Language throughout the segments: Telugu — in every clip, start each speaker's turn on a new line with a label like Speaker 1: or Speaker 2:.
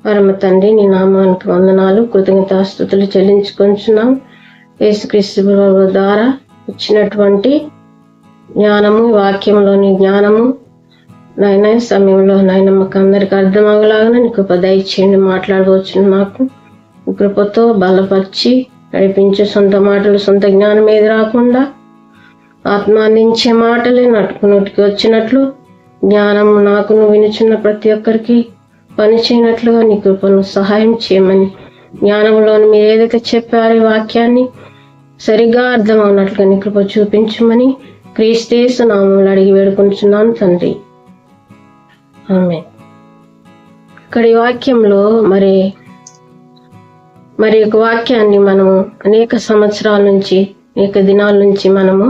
Speaker 1: పరమ తండ్రి, నీ నామానికి వందనాలు, కృతజ్ఞతాస్తుతులు చెల్లించుకొంచున్నాం. యేసుక్రీస్తు ద్వారా ఇచ్చినటువంటి జ్ఞానము, వాక్యంలోని జ్ఞానము నాయన సమయంలో నాయన మాకు అందరికి అర్థమవలాగా నీ కృప దయచేయండి. మాట్లాడవచ్చు నాకు కృపతో బలపరిచి నడిపించే సొంత మాటలు, సొంత జ్ఞానం ఏది రాకుండా ఆత్మాన్నించే మాటలే నోటికి వచ్చినట్లు జ్ఞానం నాకు నువ్వు వినుచున్న ప్రతి ఒక్కరికి పని చేయనట్లుగా నీ కృపను సహాయం చేయమని, జ్ఞానంలోని మీరు ఏదైతే చెప్పారో వాక్యాన్ని సరిగ్గా అర్థం అవునట్లుగా నీ కృప చూపించమని క్రీస్తు నామములో అడిగి వేడుకుంటున్నాను తండ్రి, ఆమేన్. ఇక్కడ ఈ వాక్యంలో మరి ఒక వాక్యాన్ని మనము అనేక సంవత్సరాల నుంచి, అనేక దినాల నుంచి మనము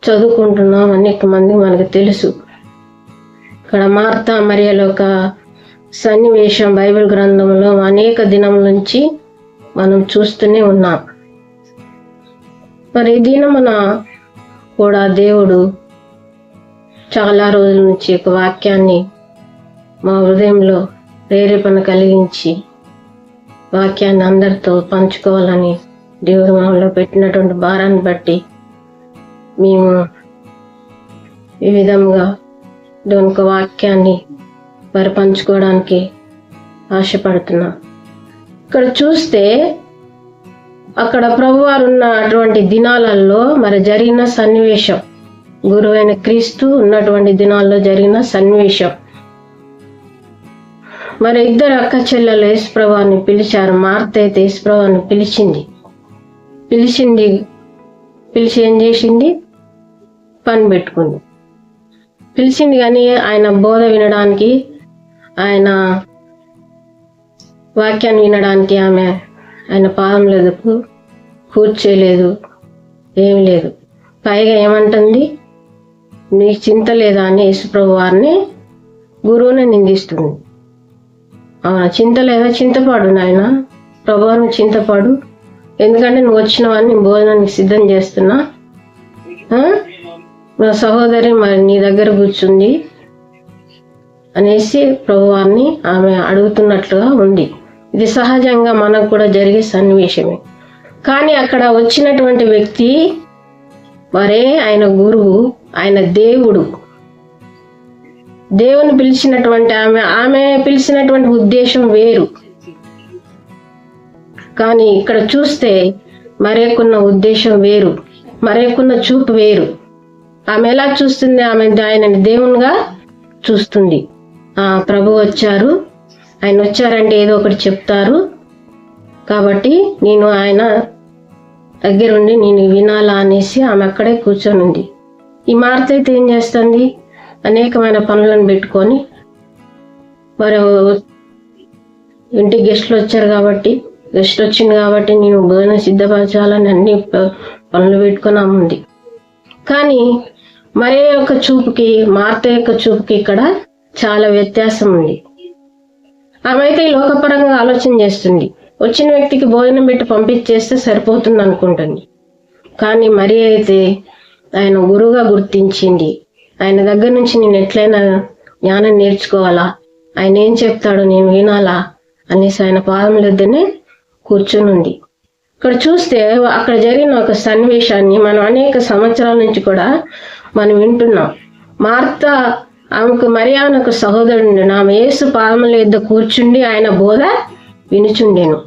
Speaker 1: చదువుకుంటున్నాం. అనేక మంది మనకు తెలుసు. ఇక్కడ మార్తా మరియల ఒక సన్నివేశం బైబిల్ గ్రంథంలో అనేక దినం నుంచి మనం చూస్తూనే ఉన్నాం. మరి ఈ దినమున కూడా దేవుడు చాలా రోజుల నుంచి ఒక వాక్యాన్ని మా హృదయంలో ప్రేరేపణ కలిగించి వాక్యాన్ని అందరితో పంచుకోవాలని దేవుడు మాలో పెట్టినటువంటి భారాన్ని బట్టి మేము ఈ విధంగా ఒక వాక్యాన్ని మరి పంచుకోవడానికి ఆశపడుతున్నాం. ఇక్కడ చూస్తే అక్కడ ప్రభువారు ఉన్న అటువంటి దినాలలో మరి జరిగిన సన్నివేశం, గురువైన క్రీస్తు ఉన్నటువంటి దినాల్లో జరిగిన సన్నివేశం. మరి ఇద్దరు అక్క చెల్లెలు యేసుప్రభువుని పిలిచారు. మార్త అయితే యేసుప్రభువుని పిలిచి ఏం చేసింది? పని పెట్టుకుంది. పిలిచింది కానీ ఆయన బోధ వినడానికి, ఆయన వాక్యాన్ని వినడానికి ఆయన పాదంలో ఎదుకు కూర్చోలేదు, ఏమి లేదు. పైగా ఏమంటుంది? నీకు చింత లేదా అని యేసుప్రభు వారిని, గురువుని నిందిస్తుంది. అవునా? చింత లేదా? చింతపాడు నాయన, ప్రభువాను చింతపాడు, ఎందుకంటే నువ్వు వచ్చినవన్నీ భోజనానికి సిద్ధం చేస్తున్నా, నా సహోదరి మరి నీ దగ్గర కూర్చుంది అనేసి ప్రభువారిని ఆమె అడుగుతున్నట్లుగా ఉంది. ఇది సహజంగా మనకు కూడా జరిగే సన్నివేశమే. కానీ అక్కడ వచ్చినటువంటి వ్యక్తి మరే ఆయన గురువు, ఆయన దేవుని పిలిచినటువంటి ఆమె పిలిచినటువంటి ఉద్దేశం వేరు. కానీ ఇక్కడ చూస్తే మరేకున్న ఉద్దేశం వేరు, మరేకున్న చూపు వేరు. ఆమె ఎలా చూస్తుంది? ఆమె ఆయనని దేవునిగా చూస్తుంది. ప్రభు వచ్చారు, ఆయన వచ్చారంటే ఏదో ఒకటి చెప్తారు కాబట్టి నేను ఆయన దగ్గరుండి నేను వినాలా అనేసి ఆమె అక్కడే కూర్చొని ఉంది. ఈ మార్త అయితే ఏం చేస్తుంది? అనేకమైన పనులను పెట్టుకొని మరి ఇంటికి గెస్ట్లు వచ్చింది కాబట్టి నేను భోజనం సిద్ధపరచాలని అన్ని పనులు పెట్టుకొని ఉంది. కానీ మరే యొక్క చూపుకి, మార్త యొక్క చూపుకి ఇక్కడ చాలా వ్యత్యాసం ఉంది. ఆమె అయితే ఈ లోకపరంగా ఆలోచన చేస్తుంది. వచ్చిన వ్యక్తికి భోజనం పెట్టి పంపించేస్తే సరిపోతుంది అనుకుంటుంది. కానీ మరి అయితే ఆయన గురువుగా గుర్తించింది. ఆయన దగ్గర నుంచి నేను ఎట్లయినా జ్ఞానం నేర్చుకోవాలా, ఆయన ఏం చెప్తాడో నేను వినాలా అనేసి ఆయన పాదముల వద్దనే కూర్చుని ఉంది. ఇక్కడ చూస్తే అక్కడ జరిగిన ఒక సన్నివేశాన్ని మనం అనేక సంవత్సరాల నుంచి కూడా మనం వింటున్నాం. మార్త ఆమె ఒక సహోదరుడు ఆమె యేసు పాదముల వద్ద కూర్చుండి ఆయన బోధ వినుచుండేను.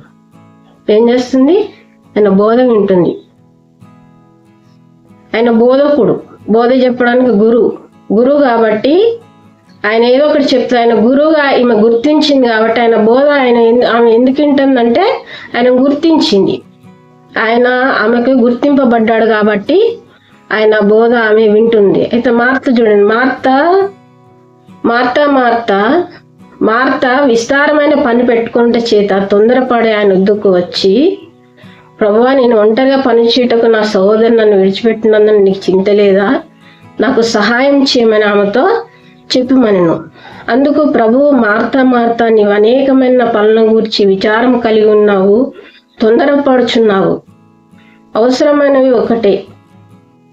Speaker 1: ఏం చేస్తుంది? ఆయన బోధ వింటుంది. ఆయన బోధకుడు, బోధ చెప్పడానికి గురువు కాబట్టి ఆయన ఏదో ఒకటి చెప్తాడు. ఆయన గురువుగా ఈమె గుర్తించింది కాబట్టి ఆయన బోధ ఆమె ఎందుకు వింటుందంటే ఆయన గుర్తించింది. ఆమెకు గుర్తింపబడ్డాడు కాబట్టి ఆయన బోధ ఆమె వింటుంది. అయితే మార్త చూడండి, మార్త విస్తారమైన పని పెట్టుకుంటే చేత తొందరపడి ఆయన వద్దకు వచ్చి, ప్రభువా నేను ఒంటరిగా పని చేయటకు నా సహోదరు నన్ను విడిచిపెట్టినందుకు నీకు చింత లేదా? నాకు సహాయం చేయమని ఆమెతో చెప్పమనెను. అందుకు ప్రభువు, మార్తా నీవు అనేకమైన పనులను గూర్చి విచారం కలిగి ఉన్నావు, తొందరపడుచున్నావు. అవసరమైనవి ఒకటే,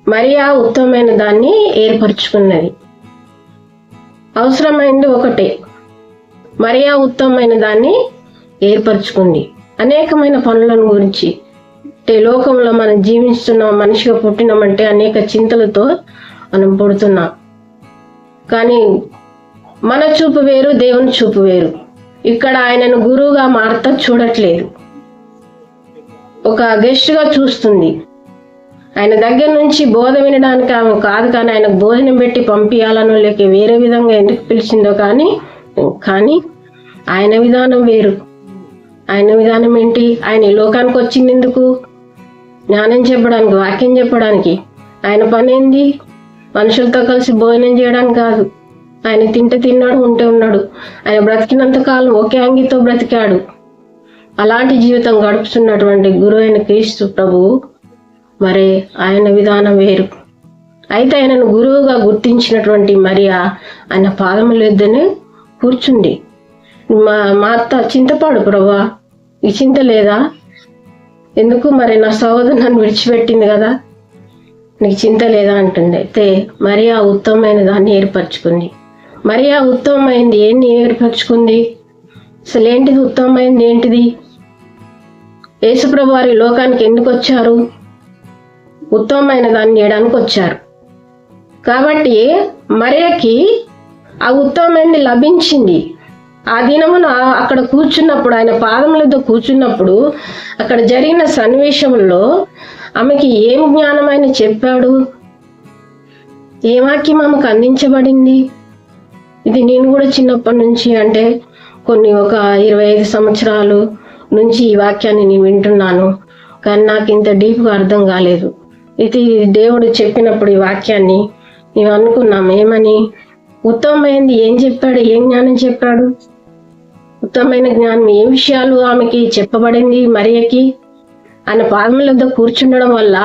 Speaker 1: మరియా ఉత్తమమైన దాన్ని ఏర్పరచుకున్నది. అవసరమైనది ఒకటే, మరియా ఉత్తమమైన దాన్ని ఏర్పరచుకుంది. అనేకమైన పనులను గురించి లోకంలో మనం జీవిస్తున్నాం, మనిషిగా పుట్టినామంటే అనేక చింతలతో మనం పుడుతున్నాం. కానీ మన చూపు వేరు, దేవుని చూపు వేరు. ఇక్కడ ఆయనను గురువుగా మార్త చూడట్లేదు, ఒక గెస్ట్గా చూస్తుంది. ఆయన దగ్గర నుంచి బోధ వినడానికి ఆమె కాదు, కానీ ఆయనకు భోజనం పెట్టి పంపించాలనో లేక వేరే విధంగా ఎందుకు పిలిచిందో కానీ ఆయన విధానం వేరు. ఆయన విధానం ఏంటి? ఆయన ఈ లోకానికి వచ్చింది ఎందుకు? జ్ఞానం చెప్పడానికి, వాక్యం చెప్పడానికి. ఆయన పని ఏంది? మనుషులతో కలిసి భోజనం చేయడానికి కాదు. ఆయన తింటే తిన్నాడు, ఉంటే ఉన్నాడు. ఆయన బ్రతికినంత కాలం ఒకే అంగితో బ్రతికాడు. అలాంటి జీవితం గడుపుతున్నటువంటి గురువు అయిన క్రీస్తు ప్రభువు, మరి ఆయన విధానం వేరు. అయితే ఆయనను గురువుగా గుర్తించినటువంటి మరియా ఆయన పాదముల యొద్దనే కూర్చుంది. మా అత్త చింతపాడు ప్రభా, ఈ చింత లేదా? ఎందుకు? మరి నా సహోదరు నన్ను విడిచిపెట్టింది కదా, నీకు చింత లేదా అంటుంది. అయితే మరియా ఉత్తమమైన దాన్ని ఏర్పరచుకుంది. మరియా ఉత్తమమైంది ఏంటి ఏర్పరచుకుంది? అసలు ఏంటిది ఉత్తమమైంది? ఏంటిది? యేసుప్రభు వారి లోకానికి ఎందుకు వచ్చారు? ఉత్తమమైన దాన్ని చేయడానికి వచ్చారు. కాబట్టి మరియకి ఆ ఉత్తమమైనది లభించింది. ఆ దినమున అక్కడ కూర్చున్నప్పుడు, ఆయన పాదములతో కూర్చున్నప్పుడు అక్కడ జరిగిన సన్నివేశంలో ఆమెకి ఏం జ్ఞానమైన చెప్పాడు, ఏ వాక్యం ఆమెకు అందించబడింది? ఇది నేను కూడా చిన్నప్పటి నుంచి, అంటే ఒక 25 సంవత్సరాలు నుంచి ఈ వాక్యాన్ని నేను వింటున్నాను, కానీ నాకు ఇంత డీప్గా అర్థం కాలేదు. ఇది దేవుడు చెప్పినప్పుడు ఈ వాక్యాన్ని మేము అనుకున్నాం, ఏమని? ఉత్తమమైనది ఏం చెప్పాడు? ఏం జ్ఞానం చెప్పాడు? ఉత్తమమైన జ్ఞానం ఏ విషయాలు ఆమెకి చెప్పబడింది మరియకి? ఆయన పాదముల వద్ద కూర్చుండడం వల్ల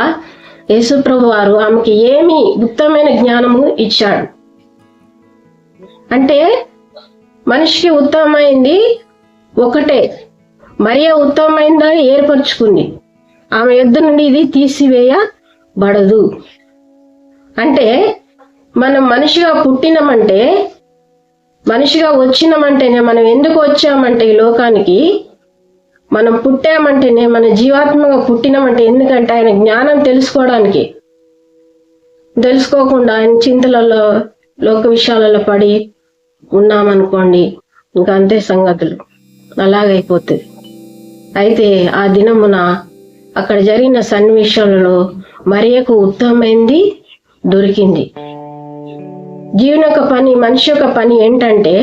Speaker 1: యేసుప్రభు వారు ఆమెకి ఏమి ఉత్తమమైన జ్ఞానము ఇచ్చాడు అంటే, మనిషికి ఉత్తమమైంది ఒకటే, మరియ ఉత్తమమైందా ఏర్పరచుకుంది. ఆమె యొద్ద నుండి ఇది తీసివేయబడదు. అంటే మనం మనిషిగా పుట్టినమంటే, మనిషిగా వచ్చినామంటేనే, మనం ఎందుకు వచ్చామంటే ఈ లోకానికి, మనం పుట్టామంటేనే, మన జీవాత్మగా పుట్టినామంటే ఎందుకంటే ఆయన జ్ఞానం తెలుసుకోవడానికి. తెలుసుకోకుండా ఆయన చింతలలో, లోక విషయాలలో పడి ఉన్నామనుకోండి, ఇంకా అంతే సంగతులు, అలాగైపోతుంది. అయితే ఆ దినమున అక్కడ జరిగిన సన్నివేశాలలో మరియకు ఉత్తమమైంది దొరికింది. జీవన యొక్క పని, మనిషి యొక్క పని ఏంటంటే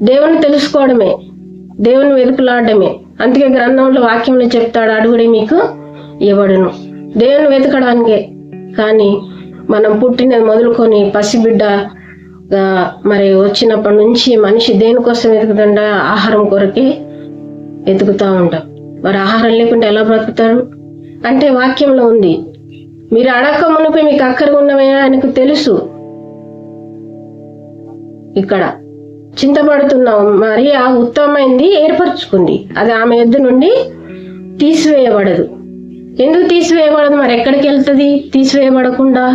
Speaker 1: దేవుని తెలుసుకోవడమే, దేవుని వెతుకులాడమే. అందుకే గ్రంథంలో వాక్యంలో చెప్తాడు, అడుగుడే మీకు ఇవ్వడును. దేవుని వెతకడానికే. కానీ మనం పుట్టినది మొదలుకొని పసిబిడ్డ మరి వచ్చినప్పటి నుంచి మనిషి దేనికోసం వెతుకుతుండ? ఆహారం కొరకే వెతుకుతూ ఉంటాం. మరి ఆహారం లేకుండా ఎలా బ్రతుకుతాడు అంటే వాక్యంలో ఉంది, మీరు అడక్క మునిపి మీకు అక్కడికి ఉన్నవే ఆయనకు తెలుసు. ఇక్కడ చింతపడుతున్నాం, మరి ఆ ఉత్తమమైంది ఏర్పరచుకుంది, అది ఆమె యొద్ద నుండి తీసివేయబడదు. ఎందుకు తీసివేయబడదు? మరి ఎక్కడికి వెళ్తుంది తీసివేయబడకుండా?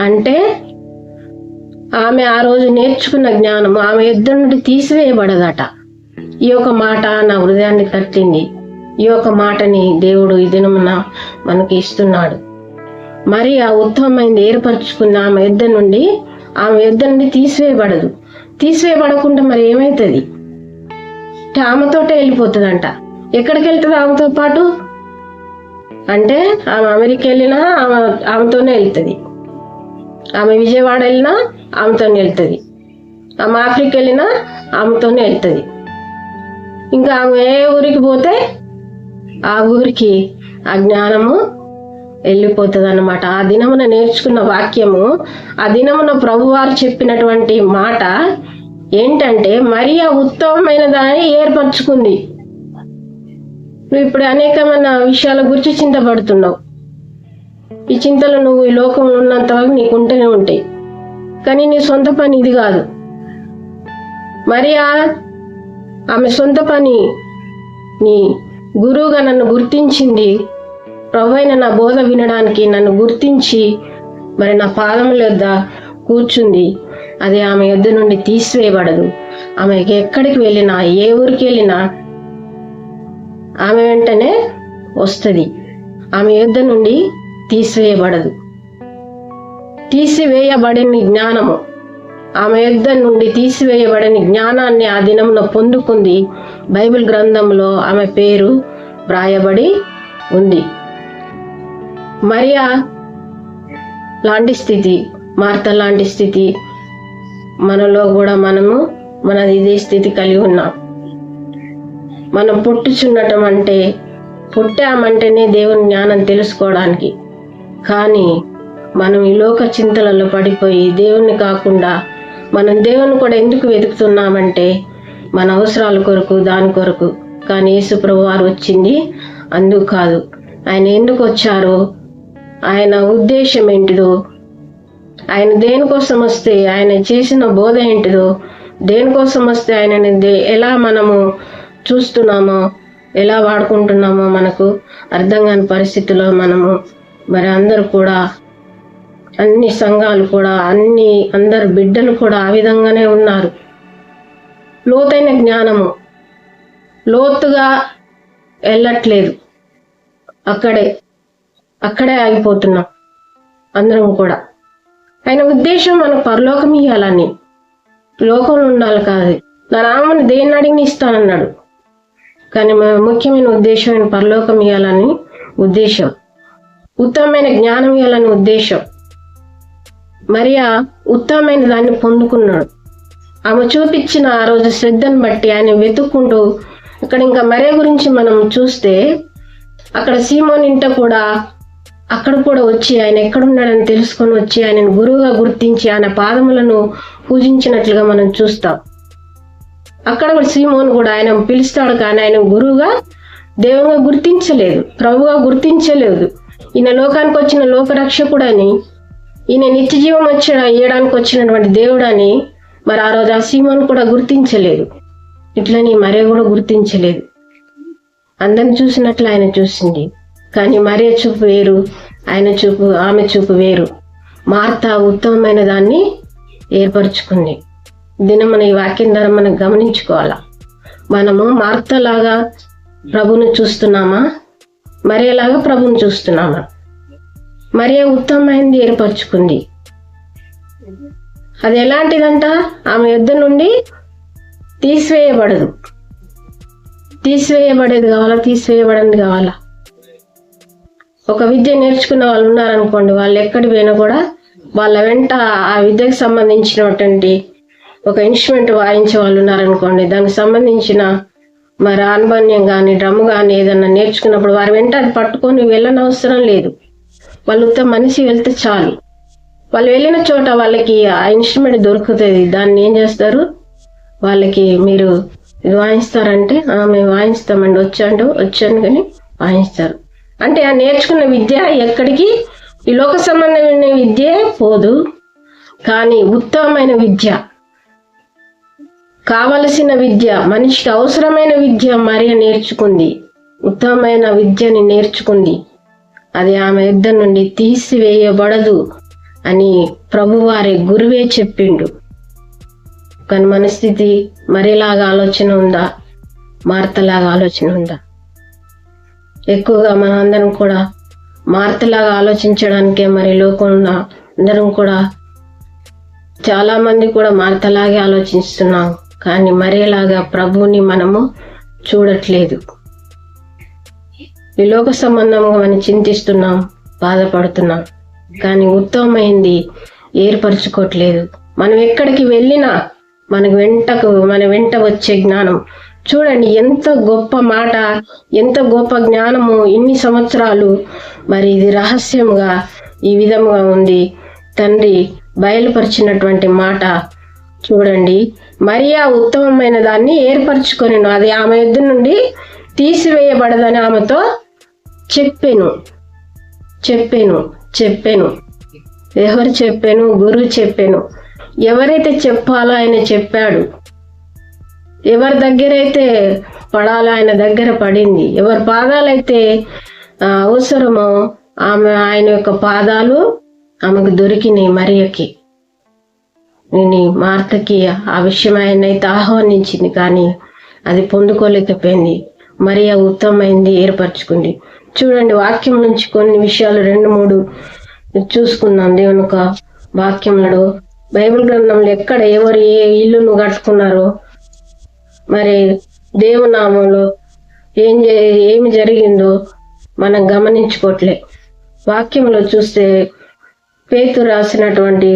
Speaker 1: అంటే ఆమె ఆ రోజు నేర్చుకున్న జ్ఞానం ఆమె యొద్ద నుండి తీసివేయబడదట. ఈ యొక్క మాట నా హృదయాన్ని తట్టింది. ఈ యొక్క మాటని దేవుడు ఈ దినమున మనకి ఇస్తున్నాడు. మరి ఆ ఉత్తమమైంది ఏర్పరచుకున్న ఆమె యొద్ద నుండి తీసివేయబడదు. తీసివేయబడకుండా మరి ఏమవుతుంది? ఆమెతోటే వెళ్ళిపోతుందంట. ఎక్కడికి వెళ్తుంది ఆమెతో పాటు? అంటే ఆమె అమెరికా వెళ్ళినా ఆమెతోనే వెళ్తుంది, ఆమె విజయవాడ వెళ్ళినా ఆమెతోనే వెళ్తుంది, ఆమె ఆఫ్రికా వెళ్ళినా ఆమెతోనే వెళ్తుంది. ఇంకా ఆమె ఏ ఊరికి పోతే ఆ ఊరికి ఆ జ్ఞానము వెళ్ళిపోతుంది అన్నమాట. ఆ దినమున నేర్చుకున్న వాక్యము, ఆ దినమున ప్రభువారు చెప్పినటువంటి మాట ఏంటంటే, మరియ ఉత్తమమైన దాన్ని ఏర్పరచుకుంది. నువ్వు ఇప్పుడు అనేకమైన విషయాల గురించి చింతపడుతున్నావు. ఈ చింతలు నువ్వు ఈ లోకంలో ఉన్నంత వరకు నీకు ఉంటూనే ఉంటాయి, కానీ నీ సొంత పని ఇది కాదు. మరియా ఆమె సొంత పని నీ గురువుగా నన్ను గుర్తించింది. ప్రభువైన నా బోధ వినడానికి నన్ను గుర్తించి మరి నా పాదముల యొద్ద కూర్చుంది. అది ఆమె యొద్ద నుండి తీసివేయబడదు. ఆమెకి ఎక్కడికి వెళ్ళినా, ఏ ఊరికి వెళ్ళినా ఆమె వెంటనే వస్తుంది. ఆమె యుద్ధ నుండి తీసివేయబడదు. తీసివేయబడని జ్ఞానము, ఆమె యుద్ధ నుండి తీసివేయబడని జ్ఞానాన్ని ఆ దినమున పొందుకుంది. బైబిల్ గ్రంథంలో ఆమె పేరు వ్రాయబడి ఉంది. మరియా లాంటి స్థితి, మార్త లాంటి స్థితి మనలో కూడా మన ఇదే స్థితి కలిగి ఉన్నాం. మనం పుట్టామంటేనే దేవుని జ్ఞానం తెలుసుకోవడానికి. కానీ మనం ఈ లోక చింతలలో పడిపోయి దేవుణ్ణి కాకుండా మనం దేవుని కూడా ఎందుకు వెతుకుతున్నామంటే మన అవసరాల కొరకు, దాని కొరకు. కానీ యేసు ప్రభువు వారు వచ్చింది అందుకు కాదు. ఆయన ఎందుకు వచ్చారో, ఆయన ఉద్దేశం ఏంటిదో, ఆయన దేనికోసం వస్తే, ఆయన చేసిన బోధ ఏంటిదో, దేనికోసం వస్తే ఆయనని ఎలా మనము చూస్తున్నామో, ఎలా వాడుకుంటున్నామో మనకు అర్థం కాని పరిస్థితిలో మనము అందరూ కూడా, అన్ని సంఘాలు కూడా, అందరు బిడ్డలు కూడా ఆ విధంగానే ఉన్నారు. లోతైన జ్ఞానము, లోతుగా వెళ్ళట్లేదు. అక్కడే ఆగిపోతున్నాం అందరం కూడా. ఆయన ఉద్దేశం మనకు పరలోకం ఇవ్వాలని, లోకంలో ఉండాలి కాదు. నా నామని దేన్ని అడిగిన ఇస్తానన్నాడు. కానీ ముఖ్యమైన ఉద్దేశం ఆయన పరలోకం ఇవ్వాలని ఉద్దేశం, ఉత్తమమైన జ్ఞానం ఇవ్వాలని ఉద్దేశం. మరియా ఉత్తమమైన దాన్ని పొందుకున్నాడు. ఆమె చూపించిన ఆ రోజు శ్రద్ధను బట్టి ఆయన వెతుక్కుంటూ, ఇక్కడ ఇంకా మరియ గురించి మనం చూస్తే అక్కడ సీమోన్ ఇంట కూడా అక్కడ కూడా వచ్చి ఆయన ఎక్కడున్నాడని తెలుసుకొని వచ్చి ఆయనను గురువుగా గుర్తించి ఆయన పాదములను పూజించినట్లుగా మనం చూస్తాం. అక్కడ కూడా సీమోన్ కూడా ఆయన పిలుస్తాడు, కానీ ఆయన గురువుగా, దేవుగా గుర్తించలేదు, ప్రభుగా గుర్తించలేదు. ఈయన లోకానికి వచ్చిన లోకరక్షకుడని, ఈయన నిత్య జీవం ఇవ్వడానికి వచ్చినటువంటి దేవుడని మరి ఆ రోజు ఆ సీమోన్ కూడా గుర్తించలేదు. ఇట్లని మరియ కూడా గుర్తించలేదు. అందరిని చూసినట్లు ఆయన చూసింది. కానీ మరియ చూపు వేరు, ఆమె చూపు వేరు. మార్త ఉత్తమమైన దాన్ని ఏర్పరచుకుంది. దినమున ఈ వాక్యం ద్వారా మనం గమనించుకోవాలా. మనము మార్తలాగా ప్రభుని చూస్తున్నామా, మరియలాగా ప్రభుని చూస్తున్నామా? మరియ ఉత్తమమైనది ఏర్పరచుకుంది. అది ఎలాంటిదంట? ఆమె యుద్ధ నుండి తీసివేయబడేది కావాలా, తీసివేయబడింది కావాలా? ఒక విద్య నేర్చుకున్న వాళ్ళు ఉన్నారనుకోండి, వాళ్ళు ఎక్కడికి పోయినా కూడా వాళ్ళ వెంట ఆ విద్యకు సంబంధించినటువంటి ఒక ఇన్స్ట్రుమెంట్ వాయించే వాళ్ళు ఉన్నారనుకోండి, దానికి సంబంధించిన మరి ఆన్బన్యం కానీ, డ్రమ్ కానీ ఏదన్నా నేర్చుకున్నప్పుడు వారి వెంట అది పట్టుకొని వెళ్ళనవసరం లేదు. వాళ్ళతో మనిషి వెళ్తే చాలు. వాళ్ళు వెళ్ళిన చోట వాళ్ళకి ఆ ఇన్స్ట్రుమెంట్ దొరుకుతుంది. దాన్ని ఏం చేస్తారు, వాళ్ళకి మీరు ఇది వాయిస్తారంటే మేము వాయిస్తామండి, వచ్చాను కానీ వాయిస్తారు. అంటే ఆ నేర్చుకున్న విద్య ఎక్కడికి, ఈ లోక సంబంధమైన విద్య పోదు. కానీ ఉత్తమమైన విద్య, కావలసిన విద్య, మనిషికి అవసరమైన విద్య మరియ నేర్చుకుంది. ఉత్తమమైన విద్యని నేర్చుకుంది. అది ఆమె యుద్ధ నుండి తీసివేయబడదు అని ప్రభువారి గురువే చెప్పిండు. కానీ మన స్థితి మరిలాగా ఆలోచన ఉందా, మార్తలాగా ఆలోచన ఉందా? ఎక్కువగా మనం అందరం కూడా మార్తలాగా ఆలోచించడానికే మరి లోకంలో అందరం కూడా చాలా మంది కూడా మార్తలాగే ఆలోచిస్తున్నాం. కానీ మరియలాగా ప్రభువుని మనము చూడట్లేదు. ఈ లోక సంబంధంగా మనం చింతిస్తున్నాం, బాధపడుతున్నాం. కానీ ఉత్తమమైంది ఏర్పరచుకోవట్లేదు. మనం ఎక్కడికి వెళ్ళినా మన వెంట వచ్చే జ్ఞానం చూడండి, ఎంత గొప్ప మాట, ఎంత గొప్ప జ్ఞానము. ఇన్ని సంవత్సరాలు మరి ఇది రహస్యంగా ఈ విధంగా ఉంది. తండ్రి బయలుపరిచినటువంటి మాట చూడండి. మరియా ఉత్తమమైన దాన్ని ఏర్పరచుకొని అది ఆమె యుద్ధ నుండి తీసివేయబడదని ఆమెతో చెప్పాను. ఎవరు చెప్పాను? గురువు చెప్పాను. ఎవరైతే చెప్పాలో ఆయన చెప్పాడు. ఎవరి దగ్గర అయితే పడాలో ఆయన దగ్గర పడింది. ఎవరి పాదాలైతే అవసరమో ఆయన యొక్క పాదాలు ఆమెకు దొరికినాయి మరియకి. నేను మార్తకి ఆ విషయం ఆయనైతే ఆహ్వానించింది, కానీ అది పొందుకోలేకపోయింది. మరియా ఉత్తమమైంది ఏర్పరచుకుంది. చూడండి, వాక్యం నుంచి కొన్ని విషయాలు 2-3 చూసుకుందాం. దేవుని యొక్క వాక్యంలో, బైబిల్ గ్రంథంలో ఎక్కడ ఎవరు ఏ ఇల్లును కట్టుకున్నారో, మరి దేవునామంలో ఏమి జరిగిందో మనం గమనించుకోవట్లే. వాక్యంలో చూస్తే పేతురు రాసినటువంటి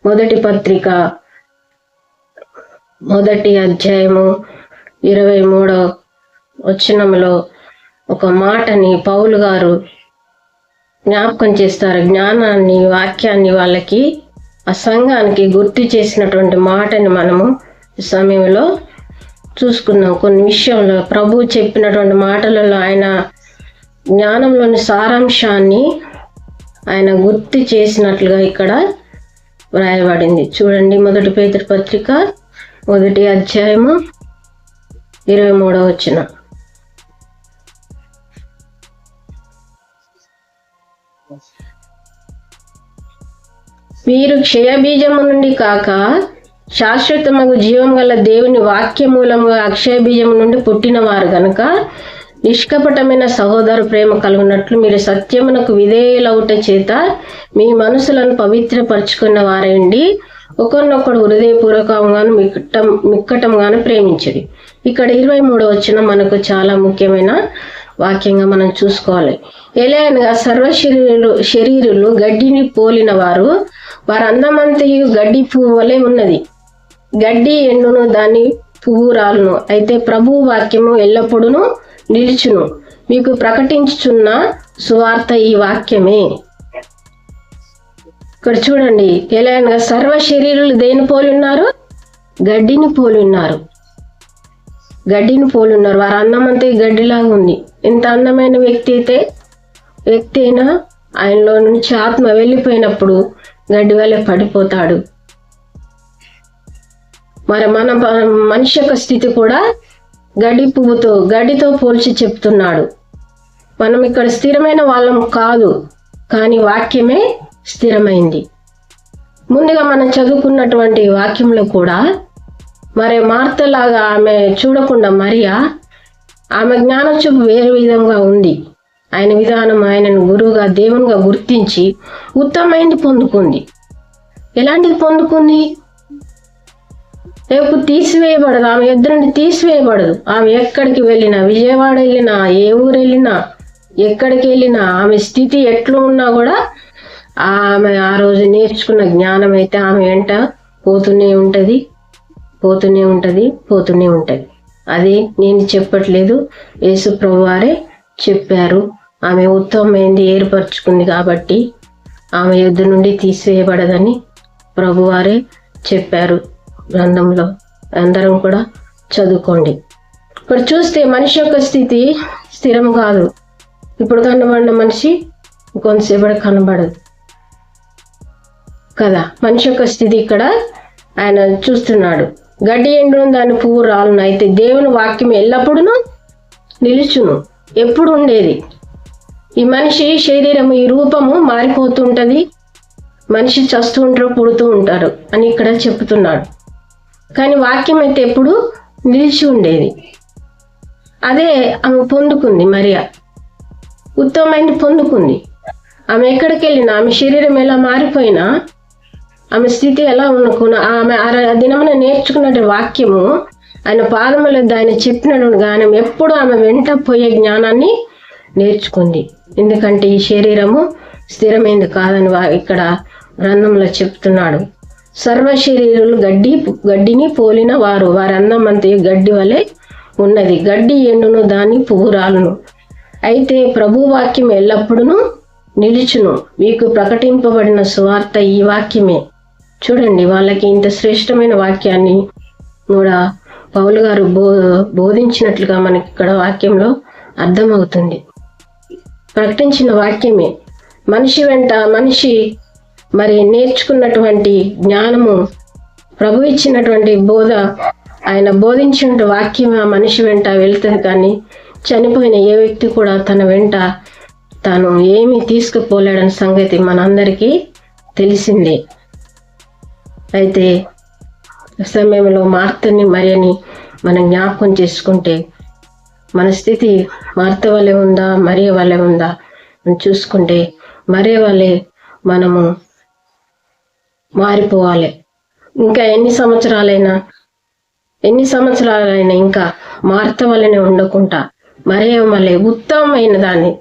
Speaker 1: మొదటి పత్రిక 1వ అధ్యాయము 23వ వచనంలో ఒక మాటని పౌలు గారు జ్ఞాపకం చేస్తారు. జ్ఞానాన్ని, వాక్యాన్ని వాళ్ళకి, ఆ సంఘానికి గుర్తు చేసినటువంటి మాటని మనము ఈ సమయంలో చూసుకుందాం. కొన్ని విషయంలో ప్రభు చెప్పినటువంటి మాటలలో ఆయన జ్ఞానంలోని సారాంశాన్ని ఆయన గుర్తు చేసినట్లుగా ఇక్కడ వ్రాయబడింది. చూడండి, 1 పేతురు పత్రిక 1వ అధ్యాయము 23వ వచనం. మీరు క్షయబీజము నుండి కాక శాశ్వతమగు జీవం గల దేవుని వాక్య మూలముగా అక్షయ బీజము నుండి పుట్టినవారు గనుక నిష్కపటమైన సహోదర ప్రేమ కలుగునట్లు మీరు సత్యమునకు విధేయులవుట చేత మీ మనసులను పవిత్రపరచుకున్న వారండి ఒకరినొకడు హృదయపూర్వకంగాను మిక్కటంగాను ప్రేమించడి. ఇక్కడ 23వ వచనం మనకు చాలా ముఖ్యమైన వాక్యంగా మనం చూసుకోవాలి. ఎలాగనగా శరీరులు గడ్డిని పోలిన వారు, వారి అందమంతయు గడ్డి పువ్వు వలె ఉన్నది. గడ్డి ఎండును, దాని పువ్వు రాలును, అయితే ప్రభు వాక్యము ఎల్లప్పుడూ నిలుచును. మీకు ప్రకటించుచున్న సువార్త ఈ వాక్యమే. ఇక్కడ చూడండి, ఎలాగనగా సర్వ శరీరులు దేని పోలి ఉన్నారు? గడ్డిని పోలి ఉన్నారు. గడ్డిని పోలి ఉన్నారు. వారి అందమంతా గడ్డిలాగా ఉంది. ఎంత అందమైన వ్యక్తి అయినా ఆయనలో నుంచి ఆత్మ వెళ్ళిపోయినప్పుడు గడ్డి వల్లే పడిపోతాడు. మరి మన మనిషి యొక్క స్థితి కూడా గడ్డితో పోల్చి చెప్తున్నాడు. మనం ఇక్కడ స్థిరమైన వాళ్ళం కాదు, కానీ వాక్యమే స్థిరమైంది. ముందుగా మనం చదువుకున్నటువంటి వాక్యంలో కూడా మరి మార్తలాగా ఆమె చూడకుండా మరియా, ఆమె జ్ఞానచూపు వేరే విధంగా ఉంది. ఆయన విధానం ఆయనను గురువుగా, దేవునిగా గుర్తించి ఉత్తమమైనది పొందుకుంది. ఎలాంటిది పొందుకుంది? రేపు తీసివేయబడదు. ఆమె ఎదురు నుండి తీసివేయబడదు. ఆమె ఎక్కడికి వెళ్ళినా, విజయవాడ వెళ్ళినా, ఏ ఊరు వెళ్ళినా, ఎక్కడికి వెళ్ళినా, ఆమె స్థితి ఎట్లా ఉన్నా కూడా ఆమె ఆ రోజు నేర్చుకున్న జ్ఞానం అయితే ఆమె వెంట పోతూనే ఉంటుంది. అది నేను చెప్పట్లేదు, యేసు ప్రభువారే చెప్పారు. ఆమె ఉత్తమమైనది ఏర్పరచుకుంది కాబట్టి ఆమె యుద్ధ నుండి తీసివేయబడదని ప్రభువారే చెప్పారు గ్రంథంలో. అందరం కూడా చదువుకోండి. ఇప్పుడు చూస్తే మనిషి యొక్క స్థితి స్థిరం కాదు. ఇప్పుడు కనబడిన మనిషి కొంతసేపటి కనబడదు కదా. మనిషి యొక్క స్థితి ఇక్కడ ఆయన చూస్తున్నాడు. గడ్డి ఎండును, దాని పువ్వు రాలును, అయితే దేవుని వాక్యం ఎల్లప్పుడూ నిలుచును. ఎప్పుడు ఉండేది. ఈ మనిషి శరీరము, ఈ రూపము మారిపోతుంటది. మనిషి చస్తూ ఉంటారు, పుడుతూ ఉంటారు అని ఇక్కడ చెప్తున్నాడు. కానీ వాక్యం అయితే ఎప్పుడు నిలిచి ఉండేది. అదే ఆమె పొందుకుంది. మరియా ఉత్తమమైనది పొందుకుంది. ఆమె ఎక్కడికి వెళ్ళినా, ఆమె శరీరం ఎలా మారిపోయినా, ఆమె స్థితి ఎలా అనుకున్నా, ఆమె ఆ దినమున నేర్చుకున్న వాక్యము, ఆయన పాదముల ఆయన చెప్పినటువంటి జ్ఞానం ఎప్పుడు ఆమె వెంట పోయే జ్ఞానాన్ని నేర్చుకుంది. ఎందుకంటే ఈ శరీరము స్థిరమైంది కాదని ఇక్కడ గ్రంథంలో చెప్తున్నాడు. సర్వ శరీరులు గడ్డిని పోలిన వారు, వారి అందమంతా గడ్డి వలె ఉన్నది. గడ్డి ఎండును, దాని పువ్వు రాలును, అయితే ప్రభు వాక్యం ఎల్లప్పుడూ నిలుచును. మీకు ప్రకటింపబడిన సువార్త ఈ వాక్యమే. చూడండి, వాళ్ళకి ఇంత శ్రేష్టమైన వాక్యాన్ని కూడా పౌలు గారు బోధించినట్లుగా మనకి ఇక్కడ వాక్యంలో అర్థమవుతుంది. ప్రకటించిన వాక్యమే. మనిషి మరి నేర్చుకున్నటువంటి జ్ఞానము, ప్రభు ఇచ్చినటువంటి బోధ, ఆయన బోధించిన వాక్యం ఆ మనిషి వెంట వెళ్తుంది. కానీ చనిపోయిన ఏ వ్యక్తి కూడా తన వెంట తాను ఏమీ తీసుకుపోలేడని సంగతి మనందరికీ తెలిసిందే. అయితే సమయంలో మార్తని మరియని మనం జ్ఞాపకం చేసుకుంటే మన స్థితి మార్త వలె ఉందా మరియ వలె ఉందా అని చూసుకుంటే మరియ వలె మనము మారిపోవాలి. ఇంకా ఎన్ని సంవత్సరాలైనా ఇంకా మార్త వలెనే ఉండకుండా మరియ వలె ఉత్తమమైన దాన్ని,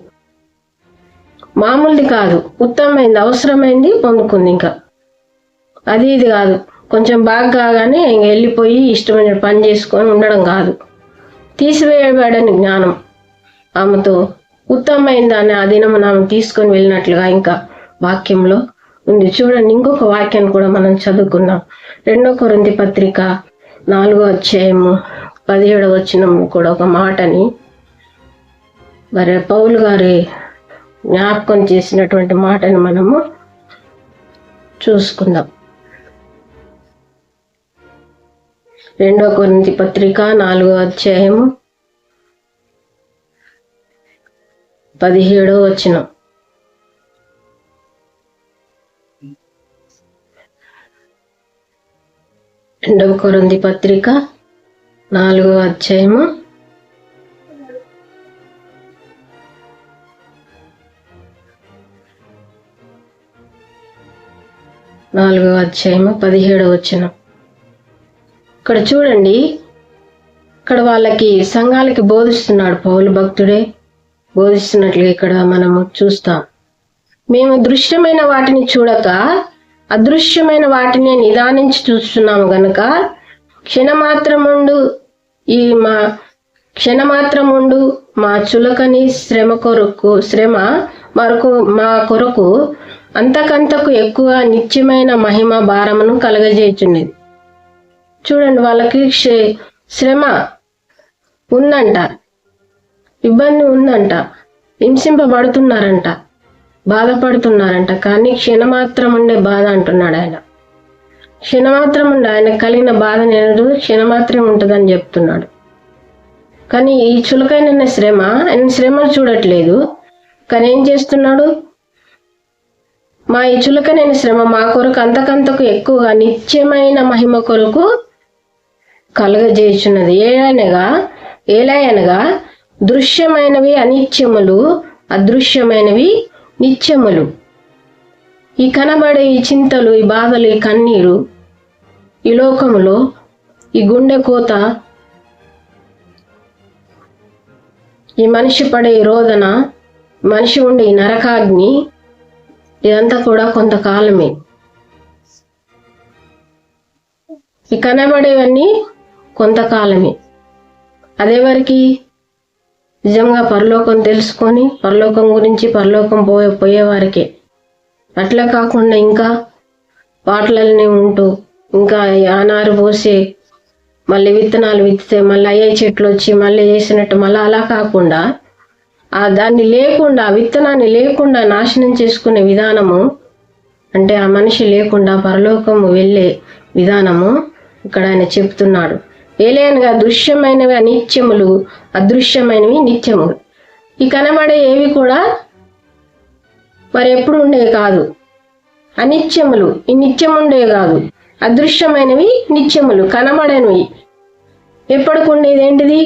Speaker 1: మామూలుది కాదు, ఉత్తమమైంది, అవసరమైంది పొందుకుంది. ఇంకా అది ఇది కాదు, కొంచెం బాగా కాగానే ఇంక వెళ్ళిపోయి ఇష్టమైన పని చేసుకొని ఉండడం కాదు. తీసివేయబడని జ్ఞానం ఆమెతో ఉత్తమమైన దాన్ని ఆ దినము ఆమె తీసుకొని వెళ్ళినట్లుగా ఇంకా వాక్యంలో ఉంది. చూడండి, ఇంకొక వాక్యాన్ని కూడా మనం చదువుకున్నాం. 2 కొరింథీ పత్రిక 4వ అధ్యాయము 17వ వచనం కూడా ఒక మాటని మరి పౌలు గారి జ్ఞాపకం చేసినటువంటి మాటని మనము చూసుకుందాం. 2 కొరింథీ పత్రిక 4వ అధ్యాయము 17వ వచనం. రెండవ కొరింథీ పత్రిక 4వ అధ్యాయము 17వ వచనం. ఇక్కడ చూడండి, ఇక్కడ వాళ్ళకి సంఘాలకి బోధిస్తున్నాడు పౌలు భక్తుడే బోధిస్తున్నట్లుగా ఇక్కడ మనము చూస్తాం. మేము దృశ్యమైన వాటిని చూడక అదృశ్యమైన వాటిని నిదానించి చూస్తున్నాము గనుక క్షణమాత్రముండు మా చులకని శ్రమ మా కొరకు అంతకంతకు ఎక్కువ నిత్యమైన మహిమ భారమును కలగజేయుచున్నది. చూడండి, వాళ్ళకి శ్రమ ఉందంట, ఇబ్బంది ఉందంట, హింసింపబడుతున్నారంట, బాధపడుతున్నారంట. కానీ క్షణమాత్రం ఉండే బాధ అంటున్నాడు ఆయన. క్షణమాత్రం ఉండే ఆయన కలిగిన బాధ నేను క్షణమాత్రం ఉంటుందని చెప్తున్నాడు. కానీ ఈ చులకైన శ్రమ, ఆయన శ్రమ చూడట్లేదు. కానీ ఏం చేస్తున్నాడు? ఈ చులకనైన శ్రమ మా కొరకు అంతకంతకు ఎక్కువగా నిత్యమైన మహిమ కొరకు కలుగజేయుచున్నది. ఏలయనగా దృశ్యమైనవి అనిత్యములు, అదృశ్యమైనవి నిత్యములు. ఈ కనబడే ఈ చింతలు, ఈ బాధలు, ఈ కన్నీరు, ఈ లోకములో ఈ గుండె కోత, ఈ మనిషి పడే రోదన, మనిషి ఉండే ఈ నరకాగ్ని, ఇదంతా కూడా కొంతకాలమే. ఈ కనబడేవన్నీ కొంతకాలమే. అదేవరికి నిజంగా పరలోకం తెలుసుకొని పరలోకం గురించి పరలోకం పోయేవారికే. అట్లా కాకుండా ఇంకా వాటిలనే ఉంటూ ఇంకా ఆనారు పోసే మళ్ళీ విత్తనాలు విత్తితే మళ్ళీ అయ్యే చెట్లు వచ్చి మళ్ళీ చేసినట్టు మళ్ళీ అలా కాకుండా దాన్ని లేకుండా, విత్తనాన్ని లేకుండా నాశనం చేసుకునే విధానము, అంటే ఆ మనిషి లేకుండా పరలోకము వెళ్ళే విధానము ఇక్కడ ఆయన చెప్తున్నాడు. ఏలయనగా దృశ్యమైనవి అనిత్యములు, అదృశ్యమైనవి నిత్యములు. ఈ కనబడే ఏవి కూడా మరి ఎప్పుడు ఉండేవి కాదు, అనిత్యములు. ఈ నిత్యం ఉండేవి కాదు, అదృశ్యమైనవి నిత్యములు. కనబడనివి ఎప్పటికి ఉండేది ఏంటిది?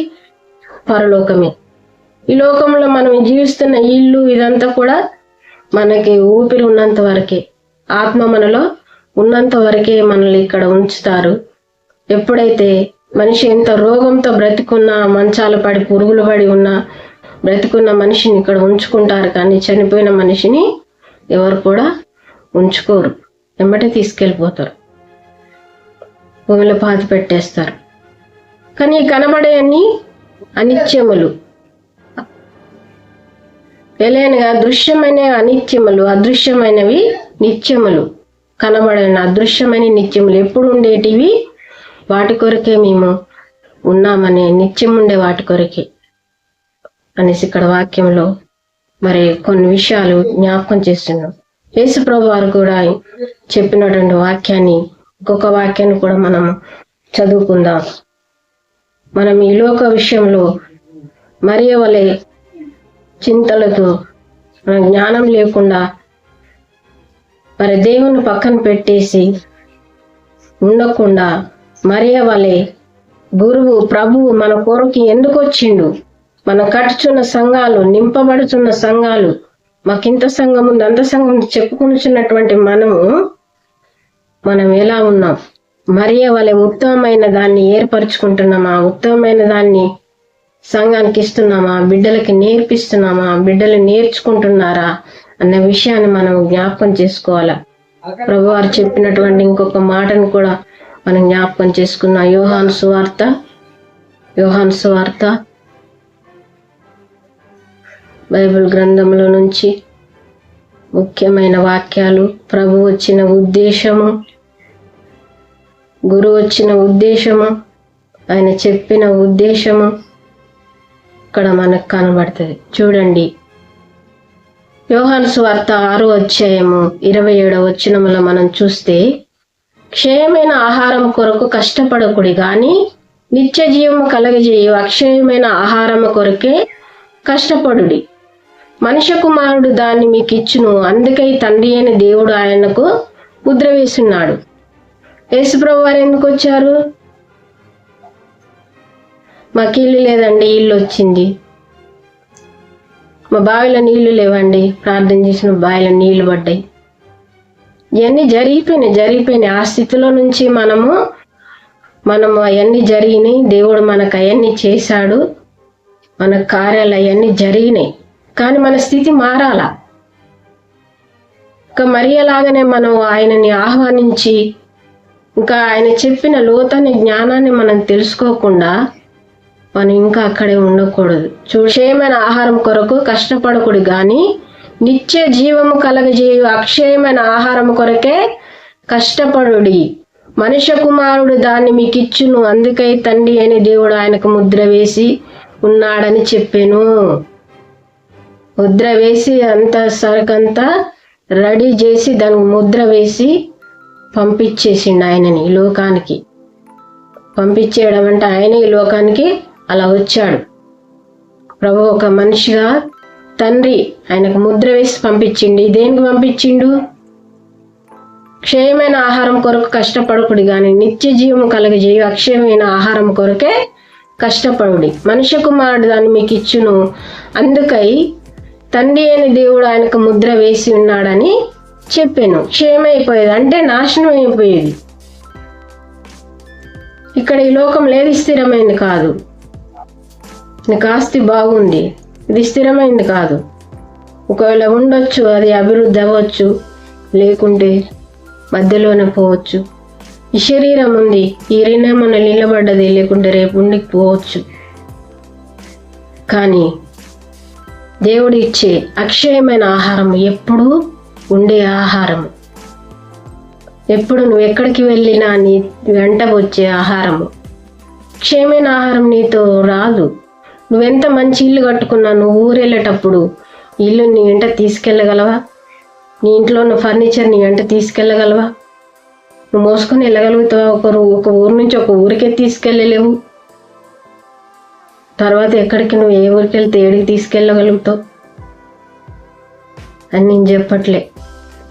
Speaker 1: పరలోకమే. ఈ లోకంలో మనం జీవిస్తున్న ఇల్లు ఇదంతా కూడా మనకి ఊపిరి ఉన్నంత వరకే, ఆత్మ మనలో ఉన్నంత వరకే మనల్ని ఇక్కడ ఉంచుతారు. ఎప్పుడైతే మనిషి ఎంత రోగంతో బ్రతికున్నా, మంచాలు పడి పురుగులు పడి ఉన్నా బ్రతికున్న మనిషిని ఇక్కడ ఉంచుకుంటారు. కానీ చనిపోయిన మనిషిని ఎవరు కూడా ఉంచుకోరు, వెంబటే తీసుకెళ్ళిపోతారు, భూమిలో పాతి పెట్టేస్తారు. కానీ కనబడే అన్ని అనిత్యములు. ఎలానగా దృశ్యమైన అనిత్యములు, అదృశ్యమైనవి నిత్యములు. కనబడిన అదృశ్యమైన నిత్యములు ఎప్పుడు ఉండేటివి వాటి కొరకే మేము ఉన్నామని, నిత్యం ఉండే వాటి కొరకే అనేసి ఇక్కడ వాక్యంలో మరి కొన్ని విషయాలు జ్ఞాపకం చేస్తున్నాం. యేసుప్రభు వారు కూడా చెప్పినటువంటి వాక్యాన్ని, ఇంకొక వాక్యాన్ని కూడా మనం చదువుకుందాం. మనం ఈ లోక విషయంలో మరియ వలె చింతలతో జ్ఞానం లేకుండా మరి దేవుని పక్కన పెట్టేసి ఉండకుండా మరియ వలె గురువు ప్రభువు మన కొరకు ఎందుకు వచ్చిండు, మనం కట్టుచున్న సంఘాలు, నింపబడుతున్న సంఘాలు, మాకింత సంఘం ఉంది అంత సంఘం చెప్పుకుంటున్నటువంటి మనం ఎలా ఉన్నాం? మరియ వలె ఉత్తమమైన దాన్ని ఏర్పరచుకుంటున్నామా? ఉత్తమమైన దాన్ని సంఘానికి ఇస్తున్నామా? బిడ్డలకి నేర్పిస్తున్నామా? బిడ్డలు నేర్చుకుంటున్నారా అన్న విషయాన్ని మనం జ్ఞాపకం చేసుకోవాలా. ప్రభువారు చెప్పినటువంటి ఇంకొక మాటను కూడా మనం జ్ఞాపకం చేసుకున్నాం. యోహాను సువార్త బైబిల్ గ్రంథంలో నుంచి ముఖ్యమైన వాక్యాలు, ప్రభు వచ్చిన ఉద్దేశము, గురువు వచ్చిన ఉద్దేశము, ఆయన చెప్పిన ఉద్దేశము ఇక్కడ మనకు కనబడుతుంది. చూడండి, యోహాను సువార్త 6వ అధ్యాయము 27వ వచనములో మనం చూస్తే, క్షయమైన ఆహారం కొరకు కష్టపడకుడి గాని నిత్య జీవము కలగజేయు అక్షయమైన ఆహారము కొరకే కష్టపడుడి. మనుష్య కుమారుడు దాన్ని మీకు ఇచ్చును, అందుకై తండ్రి అయిన దేవుడు ఆయనకు ముద్ర వేస్తున్నాడు. యేసుప్రభు వారు ఎందుకు వచ్చారు? మాకు ఇల్లు లేదండి, ఇల్లు వచ్చింది. మా బావిలో నీళ్లు లేవండి, ప్రార్థన చేసిన బావిలో నీళ్లు పడ్డాయి. ఇవన్నీ జరిగిపోయినాయి. ఆ స్థితిలో నుంచి మనము అవన్నీ జరిగినాయి. దేవుడు మనకు అవన్నీ చేశాడు, మన కార్యాలు అవన్నీ జరిగినాయి. కానీ మన స్థితి మారాల. ఇంకా మరియలాగానే మనం ఆయనని ఆహ్వానించి ఇంకా ఆయన చెప్పిన లోతైన జ్ఞానాన్ని మనం తెలుసుకోకుండా మనం ఇంకా అక్కడే ఉండకూడదు. క్షయమైన ఆహారం కొరకు కష్టపడకూడదు కానీ నిత్య జీవము కలగజేయు అక్షయమైన ఆహారం కొరకే కష్టపడుడి. మనుష్య కుమారుడు దాన్ని మీకు ఇచ్చును, అందుకై తండ్రి అని దేవుడు ఆయనకు ముద్ర వేసి ఉన్నాడని చెప్పాను. ముద్ర వేసి అంత సరుకంతా రెడీ చేసి దానికి ముద్ర వేసి పంపించేసిండు ఆయనని ఈ లోకానికి. పంపించేయడం అంటే ఆయన ఈ లోకానికి అలా వచ్చాడు. ప్రభు ఒక మనిషిగా తండ్రి ఆయనకు ముద్ర వేసి పంపించిండు. దేనికి పంపించిండు? క్షయమైన ఆహారం కొరకు కష్టపడకుడి కానీ నిత్య జీవము కలగజేయు అక్షయమైన ఆహారం కొరకే కష్టపడుడి. మనుష్య కుమారుడు దాన్ని మీకు ఇచ్చును, అందుకై తండ్రి అయిన దేవుడు ఆయనకు ముద్ర వేసి ఉన్నాడని చెప్పాను. క్షయమైపోయేది అంటే నాశనం అయిపోయేది. ఇక్కడ ఈ లోకం లేదు, స్థిరమైంది కాదు. నీకు ఆస్తి బాగుంది, ఇది స్థిరమైంది కాదు. ఒకవేళ ఉండొచ్చు, అది అభివృద్ధి అవ్వచ్చు, లేకుంటే మధ్యలోనే పోవచ్చు. ఈ శరీరం ఉంది, ఈ రీనే మన నిలబడ్డది, లేకుంటే రేపు ఉండికి పోవచ్చు. కానీ దేవుడు ఇచ్చే అక్షయమైన ఆహారం ఎప్పుడు ఉండే ఆహారము, ఎప్పుడు నువ్వు ఎక్కడికి వెళ్ళినా నీ వెంట వచ్చే ఆహారము. క్షయమైన ఆహారం నీతో రాదు. నువ్వెంత మంచి ఇల్లు కట్టుకున్నా నువ్వు ఊరెళ్ళేటప్పుడు ఇల్లు నీ వెంట తీసుకెళ్ళగలవా? నీ ఇంట్లో ఉన్న ఫర్నిచర్ నీ వెంట తీసుకెళ్ళగలవా? నువ్వు మోసుకొని వెళ్ళగలుగుతావా? ఒక ఊరు నుంచి ఒక ఊరికే తీసుకెళ్ళలేవు. తర్వాత ఎక్కడికి నువ్వు ఏ ఊరికి వెళ్తే ఏడికి తీసుకెళ్ళగలుగుతావు అని నేను చెప్పట్లే.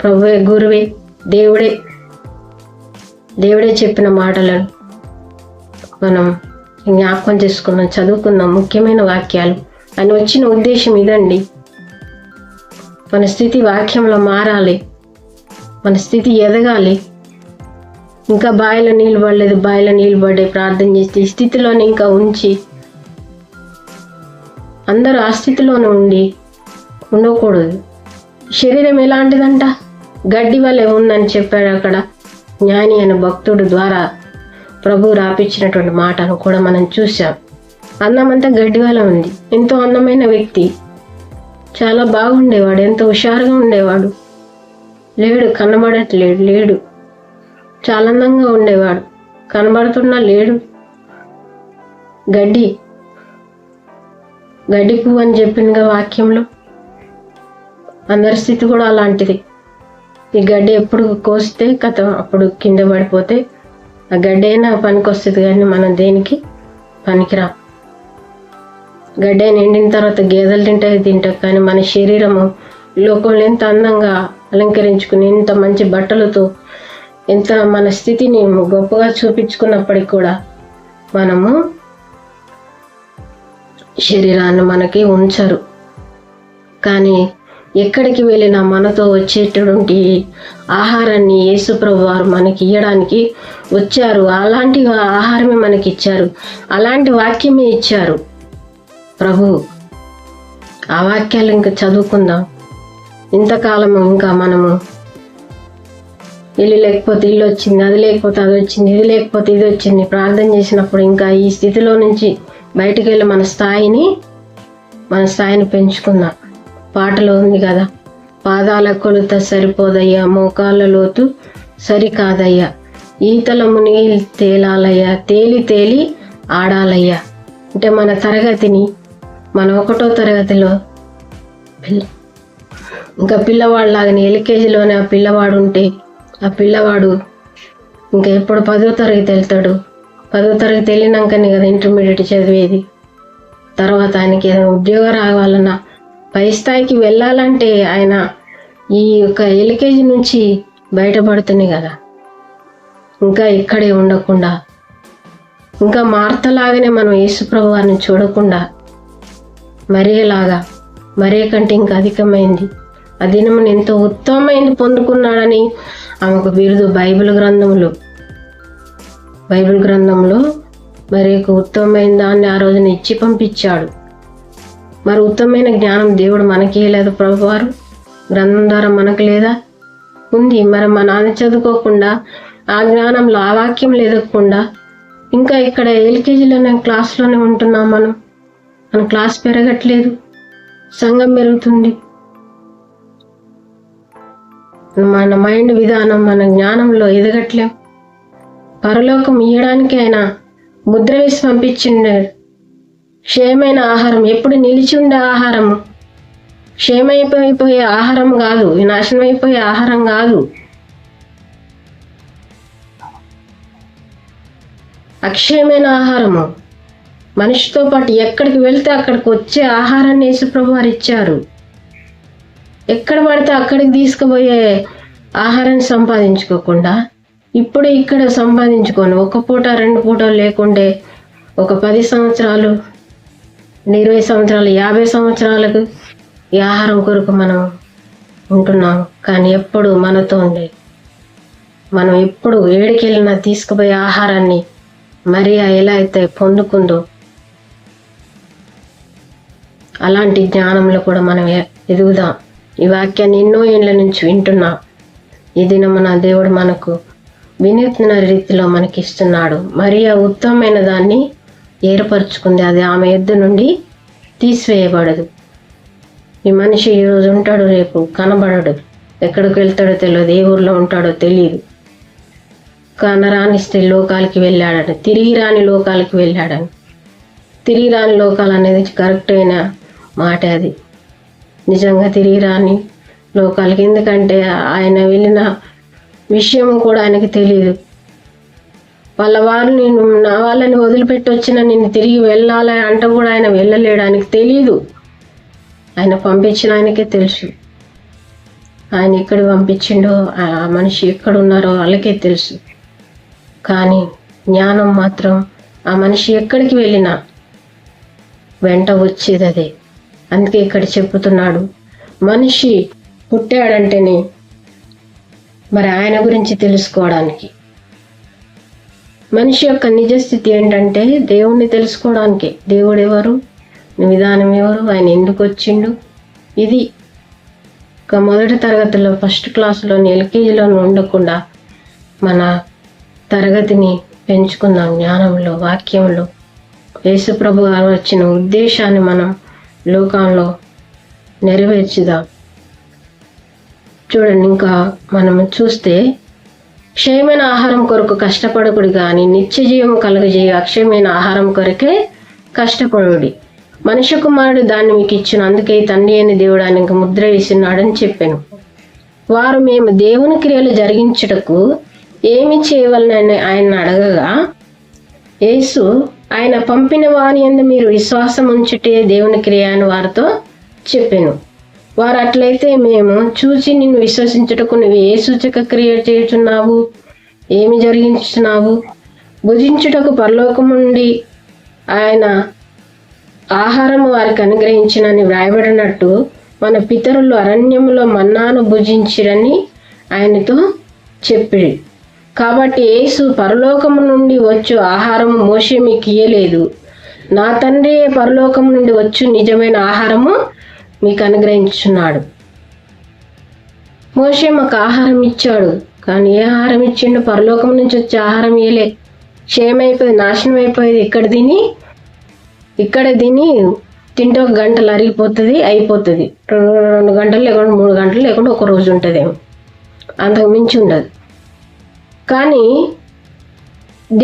Speaker 1: ప్రభువే, గురువే, దేవుడే చెప్పిన మాటలను మనం జ్ఞాపకం చేసుకున్నాం, చదువుకున్నాం. ముఖ్యమైన వాక్యాలు. అని వచ్చిన ఉద్దేశం ఇదండి. మన స్థితి వాక్యంలో మారాలి, మన స్థితి ఎదగాలి. ఇంకా బావిలో నీళ్ళు పడలేదు, బావిలో నీళ్ళు పడే ప్రార్థన చేస్తే ఈ స్థితిలోనే ఇంకా ఉంచి అందరూ ఆ స్థితిలోనే ఉండకూడదు. శరీరం ఎలాంటిదంట? గడ్డి వలె ఉందని చెప్పాడు అక్కడ జ్ఞాని అనే భక్తుడు ద్వారా ప్రభు రాపించినటువంటి మాటను కూడా మనం చూసాం. అందమంతా గడ్డి వలె ఉంది. ఎంతో అందమైన వ్యక్తి, చాలా బాగుండేవాడు, ఎంతో హుషారుగా ఉండేవాడు. లేడు, కనబడట్లేడు, లేడు. చాలా అందంగా ఉండేవాడు, కనబడుతున్నా లేడు. గడ్డి పువ్వు అని చెప్పిందిగా వాక్యంలో. అందరి స్థితి కూడా అలాంటిది. ఈ గడ్డి ఎప్పుడు కోస్తే కథ అప్పుడు కింద పడిపోతే ఆ గడ్డి అయినా పనికి వస్తుంది, కానీ మనం దేనికి పనికిరా. గడ్డి అయినా ఎండిన తర్వాత గేదెలు తింటాయి, కానీ మన శరీరము లోకంలో ఎంత అందంగా అలంకరించుకుని ఎంత మంచి బట్టలతో ఎంత మన స్థితిని గొప్పగా చూపించుకున్నప్పటికి కూడా మనము శరీరాన్ని మనకి ఉంచరు. కానీ ఎక్కడికి వెళ్ళినా మనతో వచ్చేటటువంటి ఆహారాన్ని యేసుప్రభు వారు మనకి ఇవ్వడానికి వచ్చారు. అలాంటి ఆహారమే మనకి ఇచ్చారు, అలాంటి వాక్యమే ఇచ్చారు ప్రభు. ఆ వాక్యాలు ఇంకా చదువుకుందాం. ఇంతకాలము ఇంకా మనము ఇల్లు లేకపోతే ఇల్లు వచ్చింది, అది లేకపోతే అది వచ్చింది, ఇది లేకపోతే ఇది వచ్చింది ప్రార్థన చేసినప్పుడు ఇంకా ఈ స్థితిలో నుంచి బయటికి వెళ్ళి మన స్థాయిని పెంచుకుందాం. పాటలో ఉంది కదా, పాదాల కొలత సరిపోదయ్యా, మోకాళ్ళ లోతు సరికాదయ్యా, ఈతల మునిగి తేలాలయ్యా, తేలి తేలి ఆడాలయ్యా. అంటే మన తరగతిని, మన 1వ తరగతిలో ఇంకా పిల్లవాడిలాగానే ఎల్కేజీలోనే ఆ పిల్లవాడు ఉంటే ఆ పిల్లవాడు ఇంకా ఎప్పుడు 10వ తరగతి వెళ్తాడు. 10వ తరగతి వెళ్ళినాకనే కదా ఇంటర్మీడియట్ చదివేది. తర్వాత ఆయనకి ఏదైనా ఉద్యోగం రావాలన్నా, పై స్థాయికి వెళ్ళాలంటే ఆయన ఈ యొక్క ఎల్కేజీ నుంచి బయటపడుతుంది కదా. ఇంకా ఇక్కడే ఉండకుండా, ఇంకా మార్తలాగానే మనం యేసుప్రభు వారిని చూడకుండా మరే కంటే ఇంకా అధికమైంది, ఆ దినమును ఎంతో ఉత్తమమైంది పొందుకున్నాడని ఆమెకు బిరుదు బైబిల్ గ్రంథంలో మరి ఉత్తమమైన దాన్ని ఆ రోజున ఇచ్చి పంపించాడు. మరి ఉత్తమమైన జ్ఞానం దేవుడు మనకి లేదు ప్రభు వారు, గ్రంథం ద్వారా మనకు లేదా? ఉంది. మరి మన నాన్న చదువుకోకుండా ఆ జ్ఞానంలో ఆ వాక్యం లేదకుండా ఇంకా ఇక్కడ ఎల్కేజీలోనే క్లాస్లోనే ఉంటున్నాం. మన క్లాస్ పెరగట్లేదు, సంఘం పెరుగుతుంది. మన మైండ్ విధానం, మన జ్ఞానంలో ఎదగట్లేం. పరలోకం ఇయ్యడానికి ఆయన ముద్ర వేసి పంపించిండాడు. క్షేమైన ఆహారం, ఎప్పుడు నిలిచి ఉండే ఆహారము, క్షేమైపోయే ఆహారం కాదు, నాశనం అయిపోయే ఆహారం కాదు, అక్షయమైన ఆహారము. మనిషితో పాటు ఎక్కడికి వెళ్తే అక్కడికి వచ్చే ఆహారాన్ని యేసుప్రభు వారు ఇచ్చారు. ఎక్కడ పడితే అక్కడికి తీసుకుపోయే ఆహారాన్ని సంపాదించుకోకుండా ఇప్పుడు ఇక్కడ సంపాదించుకొని 1 పూట 2 పూటలు లేకుండే ఒక 10 సంవత్సరాలు, 20 సంవత్సరాలు, 50 సంవత్సరాలకు ఈ ఆహారం కొరకు మనం ఉంటున్నాము. కానీ ఎప్పుడు మనతో ఉండే, మనం ఎప్పుడు ఏడికెళ్ళినా తీసుకుపోయే ఆహారాన్ని మరియా ఎలా అయితే పొందుకుందో అలాంటి జ్ఞానంలో కూడా మనం ఎదుగుదాం. ఈ వాక్యాన్ని ఎన్నో ఏళ్ళ నుంచి వింటున్నాం. ఈ దినమున దేవుడు మనకు వినూత్న రీతిలో మనకి ఇస్తున్నాడు. మరియా ఉత్తమమైన దాన్ని ఏర్పరచుకుంది, అది ఆమె యొద్ద నుండి తీసివేయబడదు. ఈ మనిషి ఈరోజు ఉంటాడు, రేపు కనబడడు, ఎక్కడికి వెళ్తాడో తెలియదు, ఏ ఊర్లో ఉంటాడో తెలియదు. కనరాని స్త్రీ లోకాలకి వెళ్ళాడని, తిరిగి రాని లోకాలకి వెళ్ళాడని. తిరిగి రాని లోకాలు అనేది కరెక్ట్ అయిన మాట. అది నిజంగా తిరిగి రాని లోకాలకి, ఎందుకంటే ఆయన వెళ్ళిన విషయం కూడా ఆయనకి తెలియదు. నా వాళ్ళని వదిలిపెట్టి వచ్చిన నిన్ను తిరిగి వెళ్ళాలని అంట కూడా ఆయన వెళ్ళలేడు, ఆయనకి తెలియదు. ఆయన పంపించిన ఆయనకే తెలుసు. ఆయన ఎక్కడ పంపించిండో, ఆ మనిషి ఎక్కడ ఉన్నారో వాళ్ళకే తెలుసు. కానీ జ్ఞానం మాత్రం ఆ మనిషి ఎక్కడికి వెళ్ళినా వెంట వచ్చేది అదే. అందుకే ఇక్కడ చెప్పుతున్నాడు, మనిషి పుట్టాడంటేనే మరి ఆయన గురించి తెలుసుకోవడానికి. మనిషి యొక్క నిజస్థితి ఏంటంటే దేవుణ్ణి తెలుసుకోవడానికి. దేవుడు ఎవరు, విధానం ఎవరు, ఆయన ఎందుకు వచ్చిండు, ఇది ఒక మొదటి తరగతిలో, ఫస్ట్ క్లాసులోని, ఎల్కేజీలోని ఉండకుండా మన తరగతిని పెంచుకుందాం. జ్ఞానంలో, వాక్యంలో యేసుప్రభు గారు వచ్చిన ఉద్దేశాన్ని మనం లోకంలో నెరవేర్చుదాం. చూడండి, ఇంకా మనం చూస్తే క్షయమైన ఆహారం కొరకు కష్టపడకుడి కానీ నిత్య జీవం కలుగజేయ అక్షయమైన ఆహారం కొరకే కష్టపడుడి. మనుష్య కుమారుడు దాన్ని మీకు ఇచ్చిన, అందుకే తండ్రి అని దేవుడు ఆయనకు ముద్ర వేసినాడని చెప్పాను. వారు మేము దేవుని క్రియలు జరిగించుటకు ఏమి చేయవలనని ఆయన అడగగా, యేసు ఆయన పంపిన వాని యందు మీరు విశ్వాసం ఉంచుటే దేవుని క్రియ అని వారితో చెప్పాను. వారు అట్లయితే మేము చూచి నిన్ను విశ్వసించుటకు నువ్వు ఏ సూచక క్రియ చేయుచున్నావు ఏమి జరిగించున్నావు? భుజించుటకు పరలోకము నుండి ఆయన ఆహారము వారికి అనుగ్రహించినని వ్రాయబడినట్టు మన పితరులు అరణ్యములో మన్నాను భుజించిరని ఆయనతో చెప్పిరి. కాబట్టి యేసు, పరలోకము నుండి వచ్చు ఆహారము మోషే మీకు ఇయ్యలేదు, నా తండ్రి పరలోకము నుండి వచ్చు నిజమైన ఆహారము మీకు అనుగ్రహించున్నాడు. మోషే మాకు ఆహారం ఇచ్చాడు, కానీ ఏ ఆహారం ఇచ్చిండు? పరలోకం నుంచి వచ్చే ఆహారం ఇయ్యలే. క్షయమైపోయి నాశనం అయిపోయేది. ఇక్కడ తిని తింటే 1 గంటలు అరిగిపోతుంది, అయిపోతుంది. 2 గంటలు లేకుండా 3 గంటలు లేకుండా 1 రోజు ఉంటుందేమో, అంతకు మించి ఉండదు. కానీ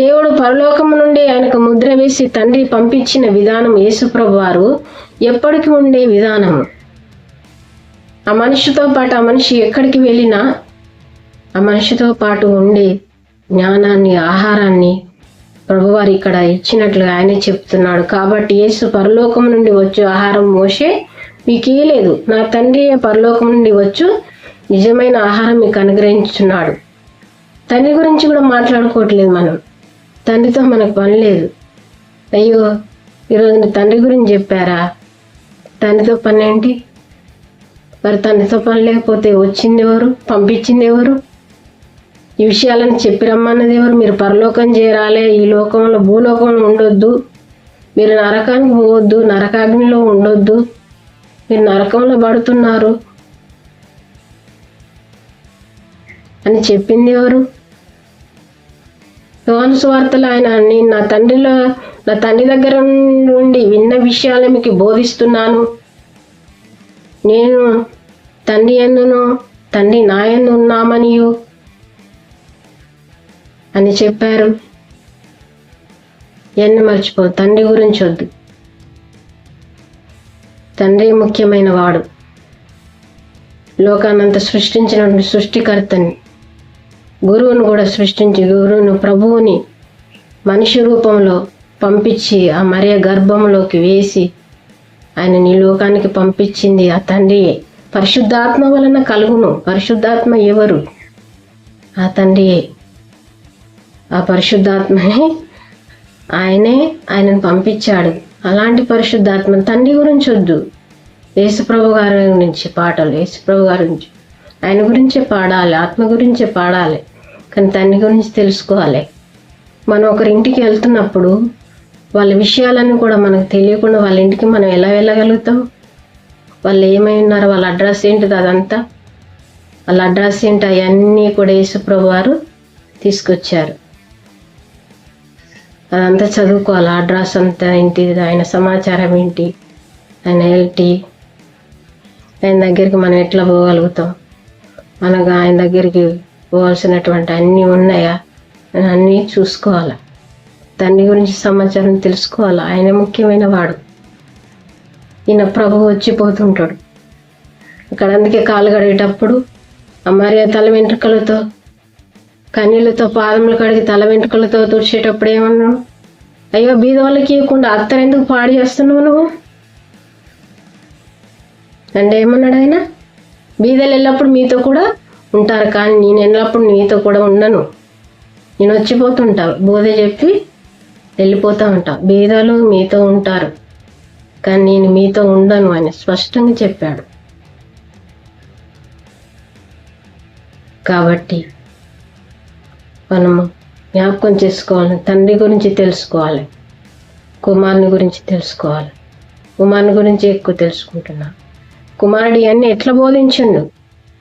Speaker 1: దేవుడు పరలోకము నుండి ఆయనకు ముద్ర వేసి తండ్రి పంపించిన విధానం యేసుప్రభు వారు ఎప్పటికీ ఉండే విధానము. ఆ మనిషితో పాటు ఆ మనిషి ఎక్కడికి వెళ్ళినా ఆ మనిషితో పాటు ఉండే జ్ఞానాన్ని, ఆహారాన్ని ప్రభువారు ఇక్కడ ఇచ్చినట్లుగా ఆయనే చెప్తున్నాడు. కాబట్టి యేసు, పరలోకం నుండి వచ్చు ఆహారం మోషే మీకు ఇయ్యలేదు, నా తండ్రి పరలోకం నుండి వచ్చు నిజమైన ఆహారం మీకు అనుగ్రహించున్నాడు. తండ్రి గురించి కూడా మాట్లాడుకోవట్లేదు మనం. తండ్రితో మనకు పని లేదు. అయ్యో ఈరోజు తండ్రి గురించి చెప్పారా? తండ్రితో పని ఏంటి? మరి తండ్రితో పని లేకపోతే వచ్చింది ఎవరు? పంపించింది ఎవరు? ఈ విషయాలను చెప్పి రమ్మన్నది ఎవరు? మీరు పరలోకం చేరాలి, ఈ లోకంలో భూలోకంలో ఉండొద్దు, మీరు నరకానికి పోవద్దు, నరకాగ్నిలో ఉండొద్దు, మీరు నరకంలో పడుతున్నారు అని చెప్పింది ఎవరు? యోహాను సువార్తలో ఆయన, నేను నా తండ్రి దగ్గర నుండి విన్న విషయాలు మీకు బోధిస్తున్నాను, నేను తండ్రి యందును తండ్రి నా యందు ఉన్నామనియు అని చెప్పారు. ఎన్ని మర్చిపో, తండ్రి గురించి వద్దు. తండ్రి ముఖ్యమైన వాడు. లోకాన్నంతా సృష్టించిన సృష్టికర్తని, గురువును కూడా సృష్టించి, గురువును, ప్రభువుని మనిషి రూపంలో పంపించి ఆ మరియ గర్భంలోకి వేసి ఆయనని లోకానికి పంపించింది ఆ తండ్రియే. పరిశుద్ధాత్మ వలన కలుగును. పరిశుద్ధాత్మ ఎవరు? ఆ తండ్రియే. ఆ పరిశుద్ధాత్మని ఆయనను పంపించాడు. అలాంటి పరిశుద్ధాత్మ. తండ్రి గురించి వద్దు. యేసుప్రభు గారి గురించి పాటలు, యేసుప్రభు గారి గురించి, ఆయన గురించే పాడాలి, ఆత్మ గురించే పాడాలి. కానీ తండ్రి గురించి తెలుసుకోవాలి. మనం ఒకరింటికి వెళ్తున్నప్పుడు వాళ్ళ విషయాలన్నీ కూడా మనకు తెలియకుండా వాళ్ళ ఇంటికి మనం ఎలా వెళ్ళగలుగుతాం? వాళ్ళు ఏమై ఉన్నారో, వాళ్ళ అడ్రస్ ఏంటిది, అదంతా వాళ్ళ అడ్రస్ ఏంటి, అవన్నీ కూడా యేసుప్రభు వారు తీసుకొచ్చారు. అదంతా చదువుకోవాలి. అడ్రస్ అంతా ఏంటి, ఆయన సమాచారం ఏంటి, ఆయన ఏంటి, ఆయన దగ్గరికి మనం ఎట్లా పోగలుగుతాం, మనకు ఆయన దగ్గరికి పోవాల్సినటువంటి అన్నీ ఉన్నాయా అని అన్నీ చూసుకోవాలి. తండ్రి గురించి సమాచారం తెలుసుకోవాలి. ఆయన ముఖ్యమైన వాడు. ఈయన ప్రభు వచ్చిపోతుంటాడు ఇక్కడ. అందుకే కాలు కడిగేటప్పుడు ఆ మరియ తల వెంట్రుకలతో, కన్నీళ్ళతో పాదములు కడిగి తల వెంట్రుకలతో తుడిచేటప్పుడు ఏమన్నాడు? అయ్యో బీద వాళ్ళకి ఇవ్వకుండా అత్తరు ఎందుకు పాడు చేస్తున్నావు నువ్వు అంటే ఏమన్నాడు ఆయన? బీదలు ఎల్లప్పుడు మీతో కూడా ఉంటారు, కానీ నేను ఎల్లప్పుడు మీతో కూడా ఉండను, నేను వచ్చిపోతుంటా, బోధ చెప్పి వెళ్ళిపోతూ ఉంటా. బీదలు మీతో ఉంటారు, కానీ నేను మీతో ఉండను అని స్పష్టంగా చెప్పాడు. కాబట్టి మనము జ్ఞాపకం చేసుకోవాలి. తండ్రి గురించి తెలుసుకోవాలి, కుమారుని గురించి తెలుసుకోవాలి. కుమారుని గురించి ఎక్కువ తెలుసుకుంటున్నాం. కుమారుడు అన్నీ ఎట్లా బోధించండు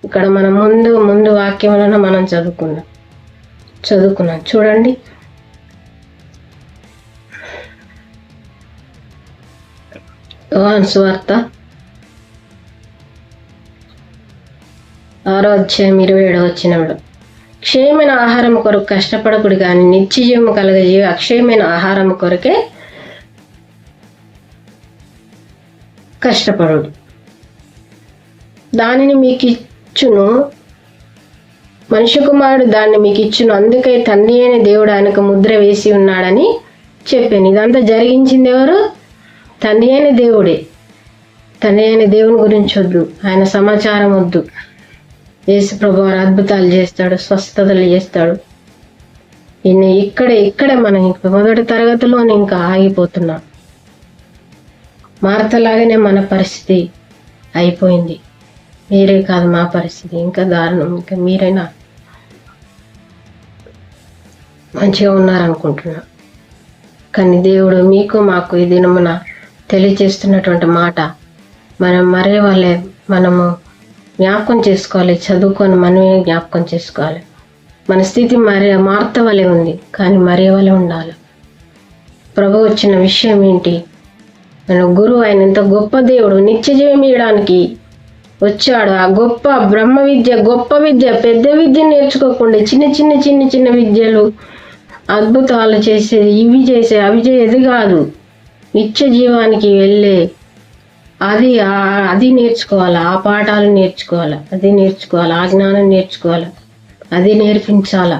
Speaker 1: ఇక్కడ మనం ముందు వాక్యంలో మనం చదువుకున్నాం. చూడండి, యోహాను సువార్త 6:27 క్షయమైన ఆహారం కొరకు కష్టపడకుడు కానీ నిత్యజీవము కలగజేయ అక్షయమైన ఆహారం కొరకే కష్టపడు, దానిని మీకు ఇచ్చును, మనుష్య కుమారుడు దాన్ని మీకు ఇచ్చును, అందుకే తండ్రి అయిన దేవుడు ఆయనకు ముద్ర వేసి ఉన్నాడని చెప్పాను. ఇదంతా జరిగించింది ఎవరు? తండ్రి అయిన దేవుడే. తండ్రి అయిన దేవుని గురించి వద్దు, ఆయన సమాచారం వద్దు. యేసు ప్రభువారు అద్భుతాలు చేస్తాడు, స్వస్థతలు చేస్తాడు, ఇక్కడే మనం మొదటి తరగతిలోనే ఇంకా ఆగిపోతున్నాం. మార్తలాగానే మన పరిస్థితి అయిపోయింది. మీరే కాదు మా పరిస్థితి ఇంకా దారుణం. ఇంకా మీరైనా మంచిగా ఉన్నారనుకుంటున్నా. కానీ దేవుడు మీకు మాకు ఈ దినమున తెలియజేస్తున్నటువంటి మాట మనం మరే వాళ్ళే మనము జ్ఞాపకం చేసుకోవాలి. చదువుకొని మనమే జ్ఞాపకం చేసుకోవాలి. మన స్థితి మార్త వలె ఉంది, కానీ మరే వలె ఉండాలి. ప్రభు వచ్చిన విషయం ఏంటి? మన గురువు ఆయన ఎంత గొప్ప దేవుడు, నిత్య జీవం ఇవ్వడానికి వచ్చాడు. ఆ గొప్ప బ్రహ్మ విద్య, గొప్ప విద్య, పెద్ద విద్య నేర్చుకోకుండా చిన్న విద్యలు, అద్భుతాలు చేసేది, ఇవి చేసే అవి చేసేది కాదు. నిత్య జీవానికి వెళ్ళే అది నేర్చుకోవాలి. ఆ పాఠాలు నేర్చుకోవాలి, అది నేర్చుకోవాలి, ఆ జ్ఞానం నేర్చుకోవాలి, అది నేర్పించాలా.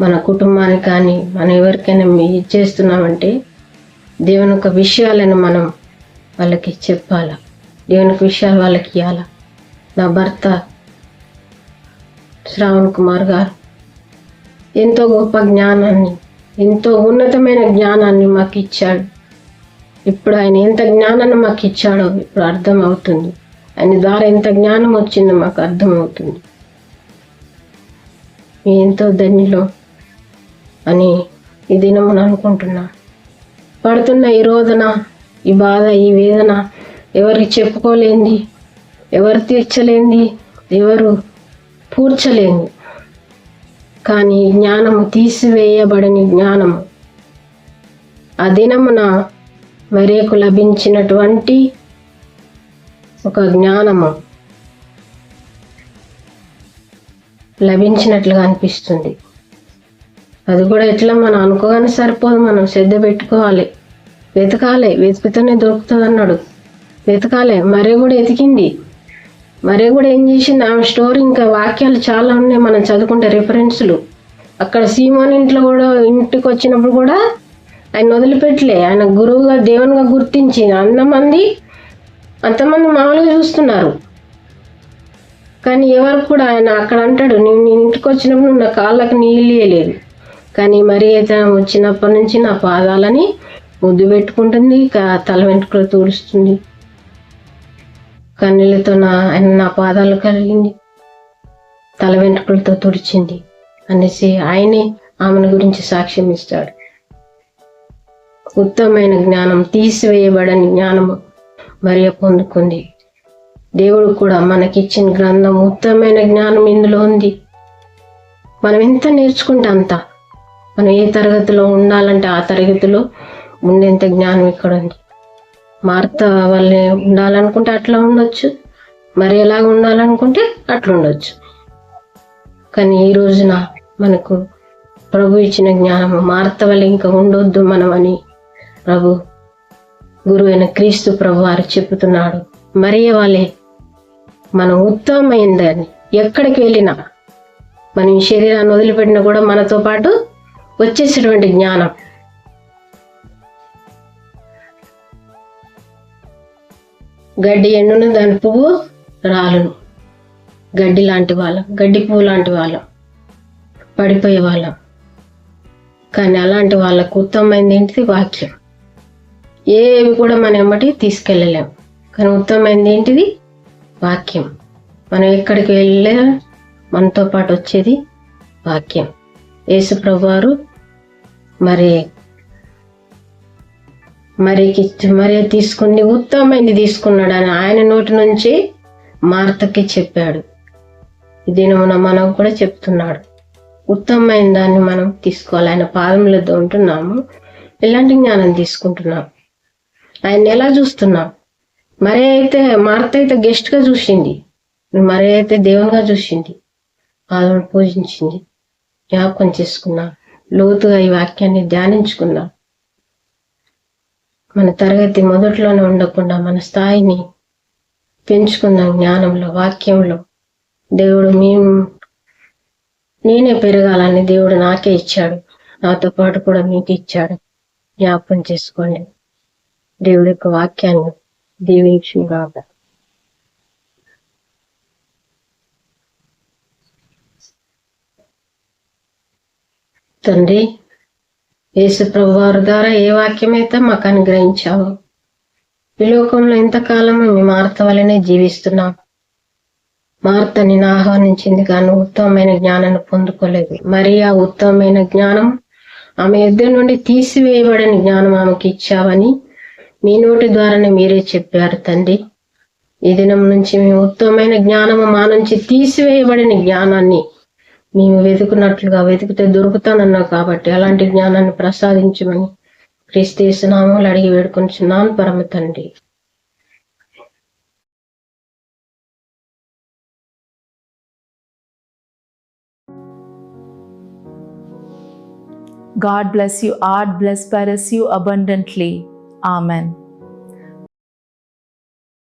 Speaker 1: మన కుటుంబానికి కానీ మనం ఎవరికైనా చేస్తున్నామంటే దేవుని యొక్క విషయాలను మనం వాళ్ళకి చెప్పాలా, దేవుని యొక్క విషయాలు వాళ్ళకి ఇవ్వాలా. నా భర్త శ్రావణ్ కుమార్ గారు ఎంతో గొప్ప జ్ఞానాన్ని, ఎంతో ఉన్నతమైన జ్ఞానాన్ని మాకు ఇచ్చాడు. ఇప్పుడు ఆయన ఎంత జ్ఞానాన్ని మాకు ఇచ్చాడో ఇప్పుడు అర్థం అవుతుంది. ఆయన ద్వారా ఎంత జ్ఞానం వచ్చిందో మాకు అర్థమవుతుంది. ఎంతో ధన్యులు అని ఈ దినమున అనుకుంటున్నా. పడుతున్న ఈ రోదన, ఈ బాధ, ఈ వేదన ఎవరికి చెప్పుకోలేంది, ఎవరు తీర్చలేంది, ఎవరు పూడ్చలేంది. కానీ జ్ఞానము తీసివేయబడని జ్ఞానము ఆ దినమున మరేకు లభించినటువంటి ఒక జ్ఞానము లభించినట్లుగా అనిపిస్తుంది. అది కూడా ఎట్లా మనం అనుకోగానే సరిపోదు, మనం శ్రద్ధ పెట్టుకోవాలి, వెతకాలి. వెతుకుతూనే దొరుకుతుంది అన్నాడు. వెతకాలి. మరే కూడా ఎతికింది. మరే కూడా ఏం చేసింది, ఆమె స్టోరీ ఇంకా వాక్యాలు చాలా ఉన్నాయి మనం చదువుకుంటే రిఫరెన్స్లు. అక్కడ సీమోన్ ఇంటికి వచ్చినప్పుడు కూడా ఆయన వదిలిపెట్టలే. ఆయన గురువుగా దేవునిగా గుర్తించి అంతమంది మామూలుగా చూస్తున్నారు. కానీ ఎవరు కూడా ఆయన అక్కడ అంటాడు, నేను ఇంటికి వచ్చినప్పుడు నా కాళ్ళకు నీళ్ళు వేయలేదు, కానీ మరి అయితే వచ్చినప్పటి నుంచి నా పాదాలని ముద్దు పెట్టుకుంటుంది, తల వెంట్రుకలు తుడుస్తుంది, కన్నీళ్ళతో నా పాదాలు కలిగింది, తల వెంట్రుకలతో తుడిచింది అనేసి ఆయనే ఆమెను గురించి సాక్ష్యం ఇస్తాడు. ఉత్తమమైన జ్ఞానం, తీసివేయబడని జ్ఞానము మరియ పొందుకుంది. దేవుడు కూడా మనకిచ్చిన గ్రంథం ఉత్తమమైన జ్ఞానం ఇందులో ఉంది. మనం ఎంత నేర్చుకుంటే అంత, మనం ఏ తరగతిలో ఉండాలంటే ఆ తరగతిలో ఉండేంత జ్ఞానం ఇక్కడ ఉంది. మార్త వల్లే ఉండాలనుకుంటే అట్లా ఉండొచ్చు, మరి ఎలాగ ఉండాలనుకుంటే అట్లా ఉండొచ్చు. కానీ ఈ రోజున మనకు ప్రభు ఇచ్చిన జ్ఞానము మార్త వల్ల ఇంకా ఉండొద్దు మనం అని ప్రభు గురువైన క్రీస్తు ప్రభు వారు చెబుతున్నాడు. మరియ వాళ్ళే మనం ఉత్తమమైందని ఎక్కడికి వెళ్ళినా, మనం ఈ శరీరాన్ని వదిలిపెట్టినా కూడా మనతో పాటు వచ్చేసేటువంటి జ్ఞానం. గడ్డి ఎండును, దాని పువ్వు రాలును. గడ్డి లాంటి వాళ్ళం, గడ్డి పువ్వు లాంటి వాళ్ళం, పడిపోయే వాళ్ళం. కానీ అలాంటి వాళ్ళకు ఉత్తమమైనది ఏంటిది? వాక్యం. ఏవి కూడా మనం ఎమ్మటి తీసుకెళ్ళలేం, కానీ ఉత్తమమైనది ఏంటిది? వాక్యం. మనం ఎక్కడికి వెళ్ళే మనతో పాటు వచ్చేది వాక్యం. యేసు ప్రభువారు మరి తీసుకుని ఉత్తమమైనది తీసుకున్నాడు అని ఆయన నోటి నుంచి మార్తకి చెప్పాడు. ఈ దినమున మనం కూడా చెప్తున్నాడు, ఉత్తమమైన దాన్ని మనం తీసుకోవాలి. ఆయన పాదములతో ఉంటున్నాము, ఎలాంటి జ్ఞానం తీసుకుంటున్నాం, ఆయన ఎలా చూస్తున్నాం. మార్త అయితే గెస్ట్ గా చూసింది, మరి అయితే దేవునిగా చూసింది, పాదములు పూజించింది, జ్ఞాపకం చేసుకున్నా, లోతుగా ఈ వాక్యాన్ని ధ్యానించుకున్నా. మన తరగతి మొదట్లోనే ఉండకుండా మన స్థాయిని పెంచుకుందాం జ్ఞానంలో, వాక్యంలో. దేవుడు నేనే పెరగాలని దేవుడు నాకే ఇచ్చాడు, నాతో పాటు కూడా మీకు ఇచ్చాడు. జ్ఞాపకం చేసుకోండి. దేవుడి యొక్క వాక్యాన్ని దీవించుగాక. తండ్రి, యేసు ప్రభు వారి ద్వారా ఏ వాక్యమైతే మాకు అనుగ్రహించావు, ఈ లోకంలో ఇంతకాలం మీ మార్త వలనే జీవిస్తున్నాం. మార్త నిన్ను ఆహ్వానించింది కానీ ఉత్తమమైన జ్ఞానాన్ని పొందుకోలేదు. మరి ఆ ఉత్తమమైన జ్ఞానం ఆమె యుద్ధం నుండి తీసివేయబడిన జ్ఞానం ఆమెకి ఇచ్చావని మీ నోటి ద్వారానే మీరే చెప్పారు తండ్రి. ఈ దినం నుంచి మేము ఉత్తమమైన జ్ఞానము మా నుంచి తీసివేయబడిన జ్ఞానాన్ని మేము వెతుకున్నట్లుగా వెతికితే దొరుకుతానన్నావు కాబట్టి అలాంటి జ్ఞానాన్ని ప్రసాదించమని క్రీస్తు యేసు నామములో అడిగి వేడుకొంచున్నాను పరమ తండ్రి.
Speaker 2: God bless you. Art bless you abundantly. Amen.